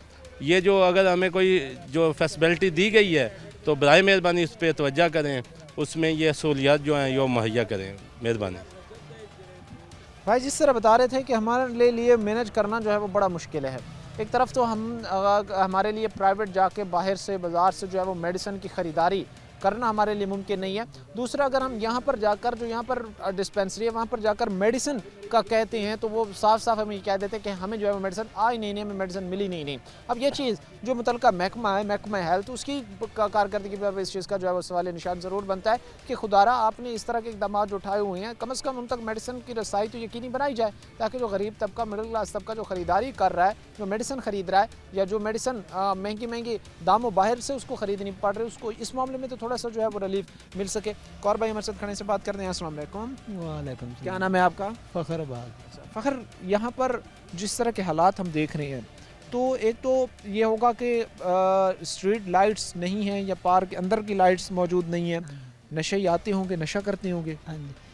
ये जो अगर हमें कोई जो फैसिलिटी दी गई है तो बराए मेहरबानी उस पर तवज्जो करें, उसमें ये सहूलियात जो हैं ये मुहैया करें, मेहरबानी। भाई जिस तरह बता रहे थे कि हमारे लिए मैनेज करना जो है वो बड़ा मुश्किल है। एक तरफ तो हमारे लिए प्राइवेट जाके बाहर से बाज़ार से जो है वो मेडिसिन की ख़रीदारी करना हमारे लिए मुमकिन नहीं है। दूसरा, अगर हम यहाँ पर जाकर जो यहाँ पर डिस्पेंसरी है वहाँ पर जाकर मेडिसिन का कहते हैं तो वो साफ साफ हमें कह देते हैं कि हमें जो है वो मेडिसिन आई नहीं, हमें मेडिसिन मिली नहीं। अब ये चीज़ जो मुतल्लिका महकमा है, महकमा हेल्थ, उसकी कारकर्दगी पर इस चीज़ का जो है वो सवाल निशान ज़रूर बनता है कि खुदारा आपने इस तरह के इकदाम जो उठाए हुए हैं कम से कम उन तक मेडिसिन की रसाई तो यकीनी बनाई जाए, ताकि जो गरीब तबका, मिडिल क्लास तबका जो ख़रीदारी कर रहा है, जो मेडिसिन ख़रीद रहा है या जो मेडिसिन महंगी दामों बाहर से उसको ख़रीदनी पड़ रही है, उसको इस मामले में तो थोड़ा सा जो है वो रिलीफ मिल सके। कौर भाई हमारे साथ खड़े से बात करते हैं। अस्सलाम वालेकुम। वालेकुम। क्या नाम है आपका? फ़खराबाद। फ़खर, यहाँ पर जिस तरह के हालात हम देख रहे हैं तो एक तो ये होगा कि स्ट्रीट लाइट्स नहीं हैं या पार्क के अंदर की लाइट्स मौजूद नहीं है, नशे आते होंगे, नशा करते होंगे।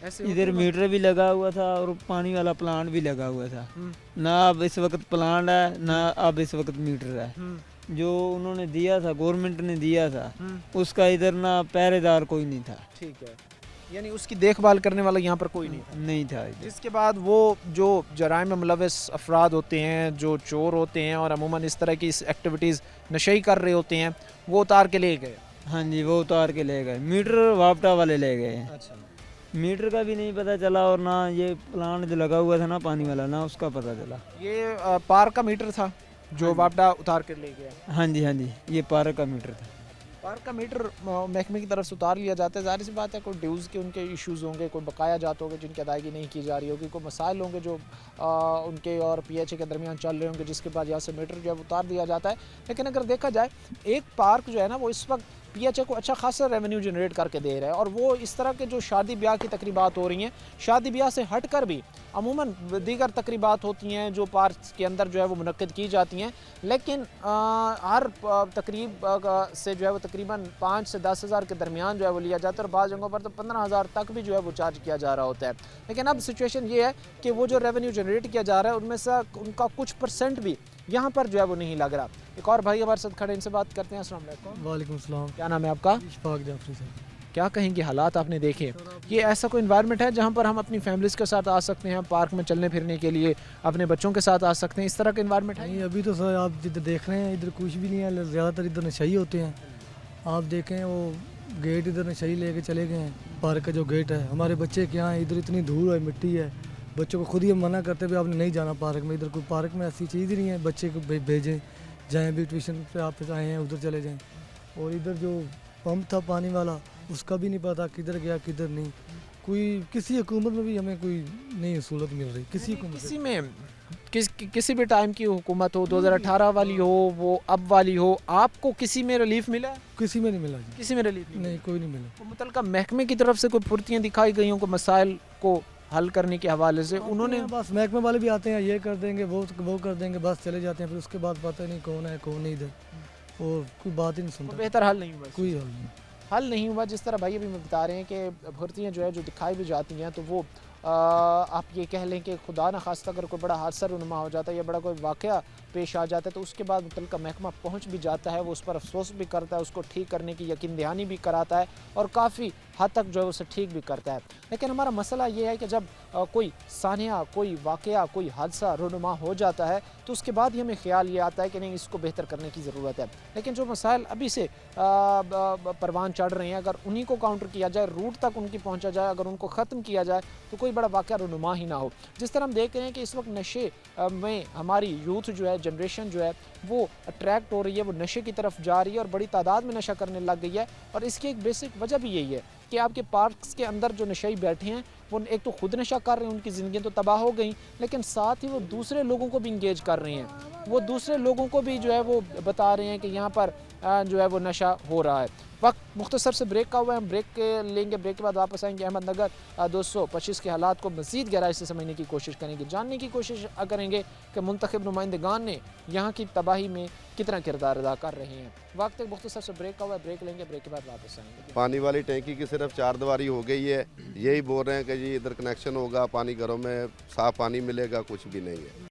ऐसे इधर मीटर भी लगा हुआ था और पानी वाला प्लांट भी लगा हुआ था। ना अब इस वक्त प्लांट है ना अब इस वक्त मीटर है। जो उन्होंने दिया था, गवर्नमेंट ने दिया था, उसका इधर ना पहरेदार कोई नहीं था। ठीक है, यानी उसकी देखभाल करने वाला यहाँ पर कोई नहीं था इधर। जिसके बाद वो जो जराइम में मुलविस अफराद होते हैं, जो चोर होते हैं और अमूमन इस तरह की एक्टिविटीज़ नशे कर रहे होते हैं, वो उतार के ले गए। हाँ जी, वो उतार के ले गए। मीटर वापटा वाले ले गए हैं। अच्छा, मीटर का भी नहीं पता चला और ना ये प्लांट जो लगा हुआ था ना पानी वाला, ना उसका पता चला। ये पार्क का मीटर था जो वापडा उतार कर ले गया। हाँ जी, ये पार्क का मीटर था। पार्क का मीटर महकमे की तरफ से उतार लिया जाता है। ज़ाहिर सी बात है कोई ड्यूज़ के उनके इश्यूज़ होंगे, कोई बकाया जात होंगे जिनकी अदायगी नहीं की जा रही होगी, कोई मसाइल होंगे जो उनके और PHA के दरमियान चल रहे होंगे, जिसके बाद यहाँ से मीटर जो है उतार दिया जाता है। लेकिन अगर देखा जाए एक पार्क जो है ना वो इस वक्त PHA को अच्छा खासा रेवेन्यू जनरेट करके दे रहा है और वो इस तरह के जो शादी ब्याह की तकरीबात हो रही हैं, शादी ब्याह से हट कर भी अमूमन दीगर तकरीबात होती हैं जो पार्क के अंदर जो है वो मुनक्किद की जाती हैं, लेकिन हर तकरीब से जो है वो तकरीबन 5 से 10 हज़ार के दरमियान जो है वो लिया जाता है और बाज़ जगहों पर तो 15,000 तक भी जो है वो चार्ज किया जा रहा होता है। लेकिन अब सिचुएशन ये है कि वो जो रेवेन्यू जनरेट किया जा रहा है उनमें से उनका कुछ % भी यहाँ पर जो है वो नहीं लग रहा। एक और भाई हमारे साथ खड़े, इनसे बात करते हैं। अस्सलाम वालेकुम। वालेकुम सलाम। क्या नाम है आपका? इशफाक जाफरी साहब। क्या कहेंगे हालात आपने देखे? ये ऐसा कोई इन्वायरमेंट है जहाँ पर हम अपनी फैमिलीज़ के साथ आ सकते हैं, पार्क में चलने फिरने के लिए अपने बच्चों के साथ आ सकते हैं, इस तरह का इन्वायरमेंट है? नहीं, अभी तो सर आप जिधर देख रहे हैं इधर कुछ भी नहीं है, ज़्यादातर इधर नशाई होते हैं। आप देखें वो गेट इधर नशाई लेके चले गए हैं, पार्क का जो गेट है। हमारे बच्चे क्या हैं, इधर इतनी धूल है, मिट्टी है, बच्चों को खुद ही हम मना करते भी आपने नहीं जाना पार्क में। इधर कोई पार्क में ऐसी चीज़ ही नहीं है, बच्चे को भेजें, जाएँ भी ट्यूशन पे आप आए हैं उधर चले जाएँ। और इधर जो पंप था पानी वाला उसका भी नहीं पता किधर गया किधर नहीं। कोई किसी हुकूमत में भी हमें कोई नहीं सहूलत मिल रही, किसी में किसी भी टाइम की हुकूमत हो, 2018 वाली हो, वो अब वाली हो, आपको किसी में रिलीफ मिला? किसी में नहीं मिला जी। किसी में रिलीफ नहीं, कोई नहीं मिला। तो मुतल्लिका महकमे की तरफ से कोई फुर्तियाँ दिखाई गई हों, कोई मसाइल को हल करने के हवाले से? उन्होंने बस महकमे वाले भी आते हैं, ये कर देंगे वो कर देंगे, बस चले जाते हैं, फिर उसके बाद पता नहीं कौन है कौन नहीं इधर, और कोई बात ही नहीं सुनता। बेहतर हल नहीं हुआ, कोई हल नहीं हुआ। जिस तरह भाई अभी मैं बता रहे हैं कि भर्तियाँ जो है जो दिखाई भी जाती हैं तो वो आप ये कह लें कि खुदा न खास्ता अगर कोई बड़ा हादसा रुनमा हो जाता है या बड़ा कोई वाक़या पेश आ जाता है तो उसके बाद मुतल्लिका महकमा पहुंच भी जाता है, वो उस पर अफसोस भी करता है, उसको ठीक करने की यकीन दहानी भी कराता है और काफ़ी हद तक जो है उसे ठीक भी करता है। लेकिन हमारा मसला ये है कि जब कोई सानिया, कोई वाक़या, कोई हादसा रोनुमा हो जाता है तो उसके बाद ही हमें ख्याल ये आता है कि नहीं, इसको बेहतर करने की ज़रूरत है। लेकिन जो मसाइल अभी से परवान चढ़ रहे हैं, अगर उन्हीं को काउंटर किया जाए, रूट तक उनकी पहुँचा जाए, अगर उनको ख़त्म किया जाए तो कोई बड़ा वाक़या रोनुमा ही ना हो। जिस तरह हम देख रहे हैं कि इस वक्त नशे में हमारी यूथ जो है, जनरेशन जो है वो अट्रैक्ट हो रही है, वो नशे की तरफ जा रही है और बड़ी तादाद में नशा करने लग गई है। और इसकी एक बेसिक वजह भी यही है कि आपके पार्क्स के अंदर जो नशेई बैठे हैं वो एक तो खुद नशा कर रहे हैं, उनकी ज़िंदगी तो तबाह हो गई, लेकिन साथ ही वो दूसरे लोगों को भी इंगेज कर रहे हैं। वो दूसरे लोगों को भी जो है वो बता रहे हैं कि यहाँ पर जो है वो नशा हो रहा है। वक्त मुख्तसर से ब्रेक का हुआ है, हम ब्रेक लेंगे, ब्रेक के बाद वापस आएंगे। अहमदनगर 225 के हालात को मज़ीद गहराई से समझने की कोशिश करेंगे, जानने की कोशिश करेंगे कि मुंतखब नुमाइंदगान ने यहाँ की तबाही में कितना किरदार अदा कर रहे हैं। वक्त एक मुख्तसर से ब्रेक का हुआ है, ब्रेक लेंगे, ब्रेक के बाद वापस आएंगे। पानी वाली टैंकी की सिर्फ 4 दीवारी हो गई है, यही बोल रहे हैं कि जी इधर कनेक्शन होगा, पानी घरों में साफ़ पानी मिलेगा, कुछ भी नहीं है।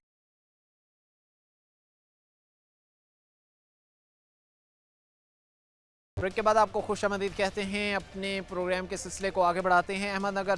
ब्रेक के बाद आपको खुशामदीद कहते हैं। अपने प्रोग्राम के सिलसिले को आगे बढ़ाते हैं। अहमदनगर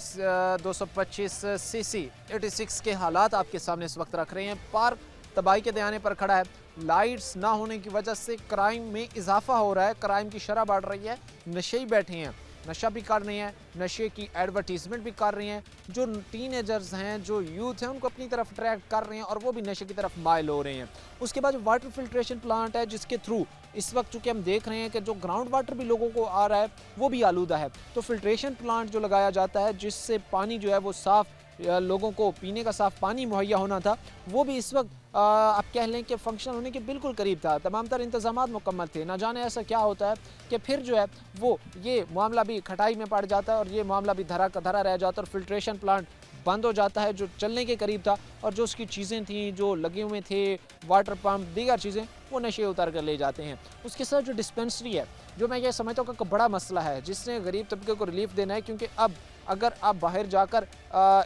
225 CC 86 के हालात आपके सामने इस वक्त रख रहे हैं। पार्क तबाही के दयाने पर खड़ा है। लाइट्स ना होने की वजह से क्राइम में इजाफा हो रहा है, क्राइम की शरह बढ़ रही है। नशे ही बैठे हैं, नशा भी कर रहे हैं, नशे की एडवर्टीजमेंट भी कर रहे हैं। जो टीनेजर्स हैं, जो यूथ हैं, उनको अपनी तरफ अट्रैक्ट कर रहे हैं और वो भी नशे की तरफ माइल हो रहे हैं। उसके बाद जो वाटर फिल्ट्रेशन प्लांट है, जिसके थ्रू इस वक्त चूँकि हम देख रहे हैं कि जो ग्राउंड वाटर भी लोगों को आ रहा है वो भी आलूदा है, तो फिल्ट्रेशन प्लांट जो लगाया जाता है जिससे पानी जो है वो साफ़, लोगों को पीने का साफ़ पानी मुहैया होना था, वो भी इस वक्त आप कह लें कि फंक्शन होने के बिल्कुल करीब था। तमाम तर इंतजामात मुकम्मल थे। ना जाने ऐसा क्या होता है कि फिर जो है वो ये मामला भी खटाई में पड़ जाता है और ये मामला भी धरा का धरा रह जाता है और फिल्ट्रेशन प्लांट बंद हो जाता है जो चलने के करीब था, और जो उसकी चीज़ें थी, जो लगे हुए थे, वाटर पम्प, दीगर चीज़ें, वो नशे उतार कर ले जाते हैं। उसके साथ जो डिस्पेंसरी है, जो मैं ये समझता हूँ कि बड़ा मसला है, जिसने गरीब तबके को रिलीफ देना है, क्योंकि अब अगर आप बाहर जाकर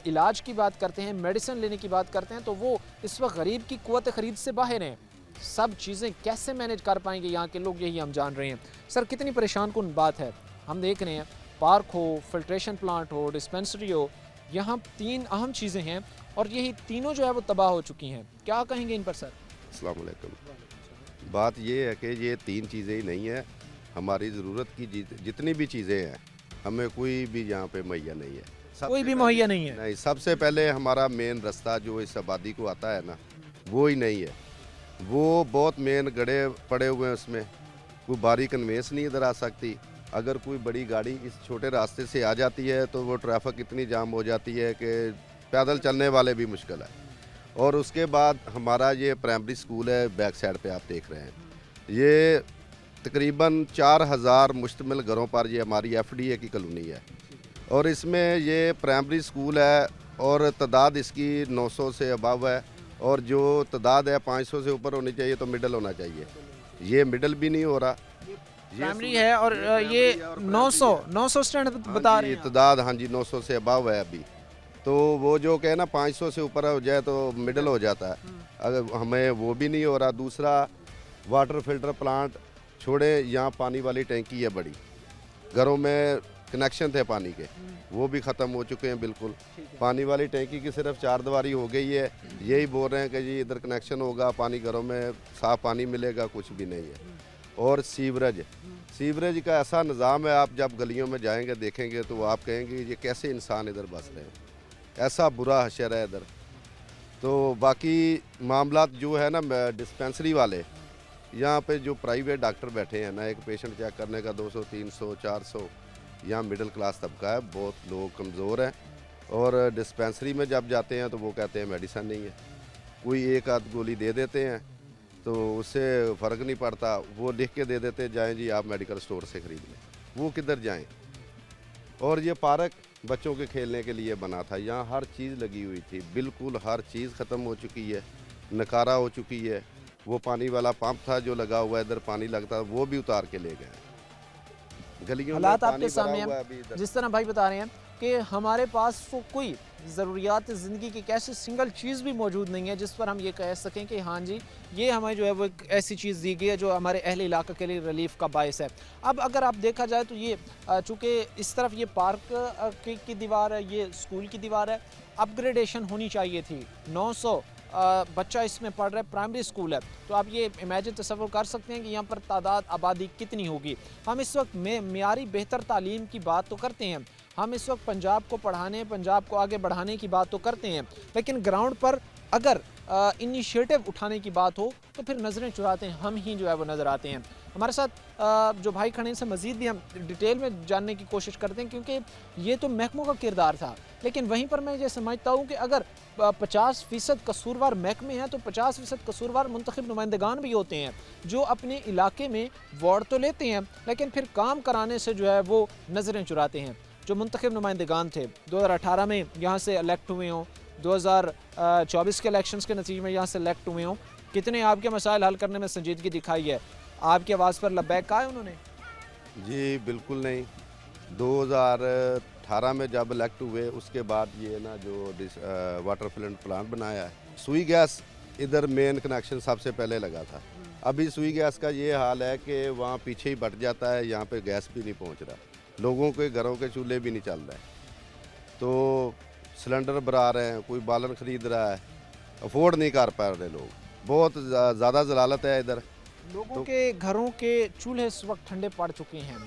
इलाज की बात करते हैं, मेडिसिन लेने की बात करते हैं, तो वो इस वक्त गरीब की कुव्वत ख़रीद से बाहर हैं। सब चीज़ें कैसे मैनेज कर पाएंगे यहाँ के लोग, यही हम जान रहे हैं। सर, कितनी परेशान कुन बात है। हम देख रहे हैं पार्क हो, फिल्ट्रेशन प्लांट हो, डिस्पेंसरी हो, यहाँ 3 अहम चीज़ें हैं और यही तीनों जो है वो तबाह हो चुकी हैं। क्या कहेंगे इन पर सर? अस्सलाम वालेकुम। बात ये है कि ये 3 चीज़ें ही नहीं है, हमारी ज़रूरत की जितनी भी चीज़ें हैं हमें कोई भी यहाँ पे मुहैया नहीं है। कोई भी मुहैया नहीं है? नहीं, सबसे पहले हमारा मेन रास्ता जो इस आबादी को आता है ना, वो ही नहीं है। वो बहुत मेन गड्ढे पड़े हुए हैं, उसमें कोई भारी कन्वेंस नहीं इधर आ सकती। अगर कोई बड़ी गाड़ी इस छोटे रास्ते से आ जाती है तो वो ट्रैफिक इतनी जाम हो जाती है कि पैदल चलने वाले भी मुश्किल है। और उसके बाद हमारा ये प्राइमरी स्कूल है, बैक साइड पे आप देख रहे हैं, ये तकरीबन 4000 मुश्तमिल घरों पर ये हमारी FDA की कॉलोनी है और इसमें ये प्राइमरी स्कूल है और तादाद इसकी 900 से अबव है और जो तादाद है 500 से ऊपर होनी चाहिए, तो मिडल होना चाहिए। ये मिडल भी नहीं हो रहा, प्राइमरी है और ये 900 स्टूडेंट बता रहे हैं तादाद। हाँ जी, 900 से अबव है अभी। तो वो जो कहे ना 500 से ऊपर हो जाए तो मिडल हो जाता है, अगर हमें वो भी नहीं हो रहा। दूसरा, वाटर फिल्टर प्लांट छोड़े, यहाँ पानी वाली टैंकी है बड़ी, घरों में कनेक्शन थे पानी के, वो भी ख़त्म हो चुके हैं बिल्कुल। पानी वाली टैंकी की सिर्फ 4 दीवारी हो गई है, यही बोल रहे हैं कि जी इधर कनेक्शन होगा, पानी घरों में साफ़ पानी मिलेगा, कुछ भी नहीं है। और सीवरेज का ऐसा निज़ाम है, आप जब गलियों में जाएंगे देखेंगे तो आप कहेंगे ये कैसे इंसान इधर बस रहे हैं, ऐसा बुरा हशर है इधर। तो बाकी मामला जो है ना, डिस्पेंसरी वाले यहाँ पे जो प्राइवेट डॉक्टर बैठे हैं ना, एक पेशेंट चेक करने का 200, 300, 400, यहाँ मिडिल क्लास तबका है, बहुत लोग कमज़ोर हैं। और डिस्पेंसरी में जब जाते हैं तो वो कहते हैं मेडिसिन नहीं है, कोई एक आध गोली दे देते हैं तो उससे फ़र्क नहीं पड़ता, वो लिख के दे देते जाएं जी आप मेडिकल स्टोर से ख़रीद लें, वो किधर जाएं। और ये पार्क बच्चों के खेलने के लिए बना था, यहाँ हर चीज़ लगी हुई थी, बिल्कुल हर चीज़ ख़त्म हो चुकी है, नकारा हो चुकी है। वो पानी वाला पंप था जो लगा हुआ इधर पानी लगता, वो भी उतार के ले गए। गलियों में हालात पानी आपके सामने भरा हुआ है हैं, अभी इधर। जिस तरह भाई बता रहे हैं कि हमारे पास वो कोई ज़रूरियात ज़िंदगी की कैसी सिंगल चीज़ भी मौजूद नहीं है जिस पर हम ये कह सकें कि हाँ जी ये हमें जो है वो एक ऐसी चीज़ दी गई है जो हमारे अहले इलाका के लिए रिलीफ का बायस है। अब अगर आप देखा जाए तो ये चूँकि इस तरफ ये पार्क की दीवार है, ये स्कूल की दीवार है, अपग्रेडेशन होनी चाहिए थी। 900 बच्चा इसमें पढ़ रहा है, प्राइमरी स्कूल है, तो आप ये इमेजिन तसव्वुर कर सकते हैं कि यहाँ पर तादाद आबादी कितनी होगी। हम इस वक्त मेयारी बेहतर तालीम की बात तो करते हैं, हम इस वक्त पंजाब को पढ़ाने, पंजाब को आगे बढ़ाने की बात तो करते हैं, लेकिन ग्राउंड पर अगर इनिशिएटिव उठाने की बात हो तो फिर नज़रें चुराते हैं हम ही जो है वो नज़र आते हैं। हमारे साथ जो भाई खड़े से मज़ीद भी हम डिटेल में जानने की कोशिश करते हैं, क्योंकि ये तो महकमों का किरदार था, लेकिन वहीं पर मैं ये समझता हूँ कि अगर 50% कसूरवार महकमे हैं तो 50% कसूरवार मुंतखब नुमाइंदगान भी होते हैं जो अपने इलाके में वार्ड तो लेते हैं लेकिन फिर काम कराने से जो है वो नज़रें चुराते हैं। जो मुंतखब नुमाइंदगान थे 2018 में यहाँ से इलेक्ट हुए हों, 2024 के इलेक्शंस के नतीजे में यहाँ से इलेक्ट हुए हों, कितने आपके मसाइल हल करने में संजीदगी दिखाई है? आपकी आवाज़ पर लब्बैक कहा है उन्होंने? जी बिल्कुल नहीं। 2018 में जब इलेक्ट हुए उसके बाद ये ना जो वाटर प्लांट बनाया है, सुई गैस इधर मेन कनेक्शन सबसे पहले लगा था। अभी सुई गैस का ये हाल है कि वहाँ पीछे ही बढ़ जाता है, यहाँ पे गैस भी नहीं पहुँच रहा, लोगों के घरों के चूल्हे भी नहीं चल रहे, तो सिलेंडर भरा रहे हैं, कोई बालन ख़रीद रहा है, अफोर्ड नहीं कर पा रहे लोग, बहुत ज़्यादा जलालत है इधर। लोगों के घरों के चूल्हे इस वक्त ठंडे पड़ चुके हैं।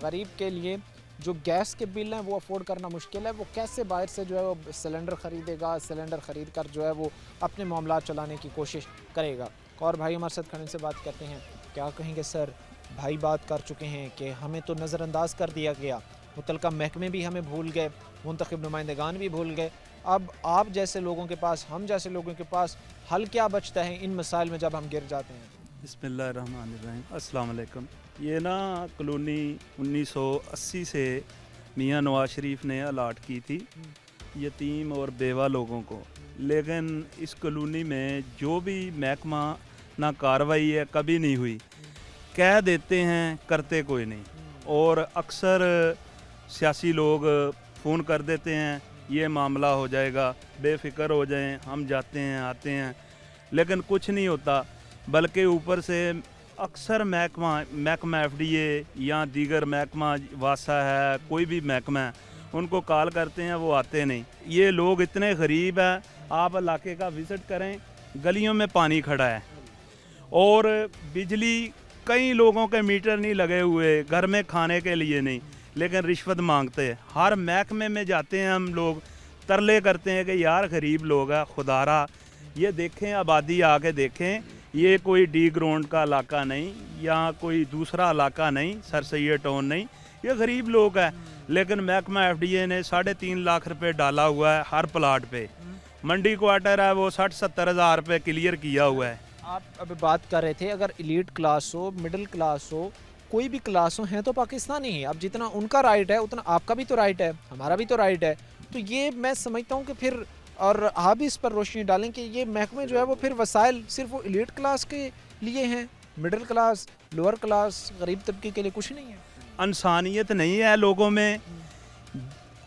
गरीब के लिए जो गैस के बिल हैं वो अफोर्ड करना मुश्किल है, वो कैसे बाहर से जो है वो सिलेंडर ख़रीदेगा, सिलेंडर ख़रीद कर जो है वो अपने मामला चलाने की कोशिश करेगा। और भाई हमारे साथ खड़े से बात करते हैं, क्या कहेंगे सर? भाई बात कर चुके हैं कि हमें तो नज़रअंदाज कर दिया गया, मुतलका महकमे भी हमें भूल गए, मुंतखब नुमाइंदगान भी भूल गए। अब आप जैसे लोगों के पास, हम जैसे लोगों के पास हल क्या बचता है इन मसाइल में जब हम गिर जाते हैं? बिस्मिल्लाहिर्रहमानिर्रहीम, अस्सलाम वालेकुम। ये ना कॉलोनी 1980 से मियाँ नवाज शरीफ ने अलाट की थी यतीम और बेवा लोगों को, लेकिन इस कॉलोनी में जो भी महकमा ना कार्रवाई है कभी नहीं हुई, कह देते हैं करते कोई नहीं, और अक्सर सियासी लोग फ़ोन कर देते हैं ये मामला हो जाएगा, बेफिक्र हो जाएं, हम जाते हैं आते हैं, लेकिन कुछ नहीं होता। बल्कि ऊपर से अक्सर महकमा FDA या दीगर महकमा वासा है, कोई भी महकमा है, उनको कॉल करते हैं, वो आते नहीं। ये लोग इतने गरीब हैं, आप इलाके का विज़िट करें, गलियों में पानी खड़ा है और बिजली कई लोगों के मीटर नहीं लगे हुए, घर में खाने के लिए नहीं, लेकिन रिश्वत मांगते हैं। हर महकमे में जाते हैं हम लोग, तरले करते हैं कि यार गरीब लोग हैं, खुदारा ये देखें, आबादी आके देखें, ये कोई डी ग्राउंड का इलाका नहीं या कोई दूसरा इलाका नहीं, सर सैयद टाउन नहीं, ये गरीब लोग हैं। लेकिन महकमा FDA ने 3.5 लाख रुपए डाला हुआ है हर प्लाट पे, मंडी क्वार्टर है वो 60-70 हज़ार रुपये क्लियर किया हुआ है। आप अभी बात कर रहे थे अगर एलीट क्लास हो, मिडिल क्लास हो, कोई भी क्लास हो, हैं तो पाकिस्तानी ही। अब जितना उनका राइट है उतना आपका भी तो राइट है, हमारा भी तो राइट है। तो ये मैं समझता हूँ कि फिर, और आप भी इस पर रोशनी डालें कि ये महकमे जो है वो फिर वसाइल सिर्फ वो एलीट क्लास के लिए हैं, मिडिल क्लास, लोअर क्लास, गरीब तबके के लिए कुछ नहीं है। इंसानियत नहीं है लोगों में।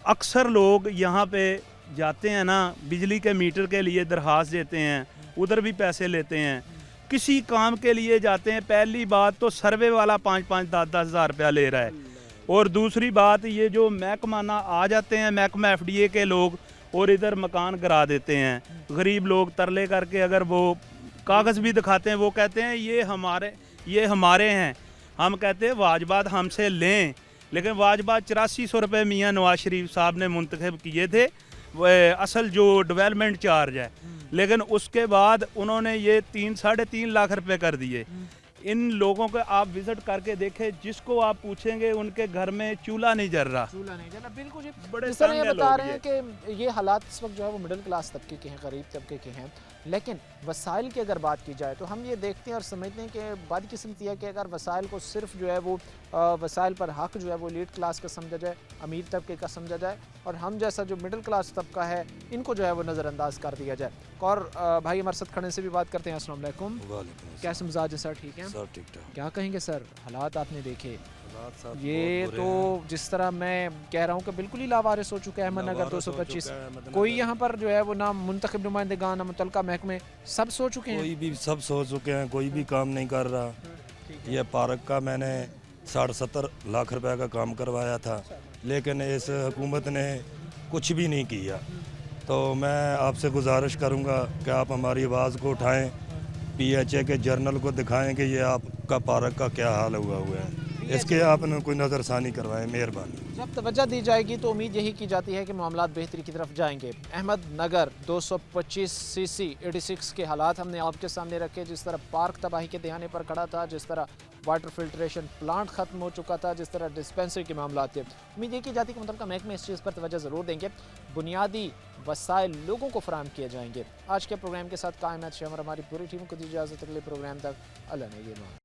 अक्सर लोग यहाँ पे जाते हैं ना, बिजली के मीटर के लिए दरख्वास्त देते हैं, उधर भी पैसे लेते हैं, किसी काम के लिए जाते हैं, पहली बात तो सर्वे वाला 5-5, 10-10 हज़ार रुपया ले रहा है, और दूसरी बात ये जो महकमाना आ जाते हैं महकमा FDA के लोग और इधर मकान गिरा देते हैं। गरीब लोग तरले करके अगर वो कागज़ भी दिखाते हैं, वो कहते हैं ये हमारे हैं, हम कहते हैं वाजबात हमसे लें, लेकिन वाजबात 8400 रुपये मियाँ नवाज शरीफ साहब ने मुंतखब किए थे, वह असल जो डेवलपमेंट चार्ज है, लेकिन उसके बाद उन्होंने ये 3-3.5 लाख रुपए कर दिए। इन लोगों को आप विजिट करके देखें, जिसको आप पूछेंगे उनके घर में चूल्हा नहीं जल रहा, बिल्कुल जी। बड़े जिस तरह ये तंग बता लोग रहे हैं कि ये हालात इस वक्त जो है वो मिडिल क्लास तबके के हैं, गरीब तबके के हैं, लेकिन वसाइल की अगर बात की जाए तो हम ये देखते हैं और समझते हैं कि बदकिस्मती है कि अगर वसाइल को सिर्फ जो है वो वसाइल पर हक जो है वो एलीट क्लास का समझा जाए, अमीर तबके का समझा जाए, और हम जैसा जो मिडिल क्लास तबका है इनको जो है वो नज़रअंदाज कर दिया जाए। और भाई हमारे साथ खड़े से भी बात करते हैं। अस्सलाम वालेकुम, कैसे मिजाज है सर? ठीक है सब ठीक ठाक। क्या कहेंगे सर, हालात आपने देखे? ये तो जिस तरह मैं कह रहा हूँ कि बिल्कुल ही लावारिस हो चुका है अहमदनगर 225। कोई यहाँ पर जो है वो ना मुंतखब नुमाइंदगान ना मुतलका महकमे सब सो चुके हैं। कोई भी सब सो चुके हैं, कोई भी काम नहीं कर रहा। ये पार्क का मैंने 70 लाख रुपए का काम करवाया था, लेकिन इस हुकूमत ने कुछ भी नहीं किया। तो मैं आपसे गुजारिश करूंगा कि आप हमारी आवाज़ को उठाएं, PHA के जर्नल को दिखाएं कि ये आपका पार्क का क्या हाल हुआ है, इसके आपने कोई नज़रसानी करवाएं, मेहरबानी। जब तवज्जो दी जाएगी तो उम्मीद यही की जाती है कि मामलात बेहतरी की तरफ जाएंगे। अहमदनगर 225 CC 86 के हालात हमने आपके सामने रखे, जिस तरह पार्क तबाही के दहाने पर खड़ा था, जिस तरह वाटर फिल्ट्रेशन प्लांट ख़त्म हो चुका था, जिस तरह डिस्पेंसरी के मामला थे। उम्मीद ये की जाती है कि मुतल्लिक़ा महकमे इस चीज़ पर तवज्जो ज़रूर देंगे, बुनियादी वसाइल लोगों को फराहम किए जाएंगे। आज के प्रोग्राम के साथ कायम है और हमारी पूरी टीम को दी इजाज़त। अगले प्रोग्राम तक अल्लाह ने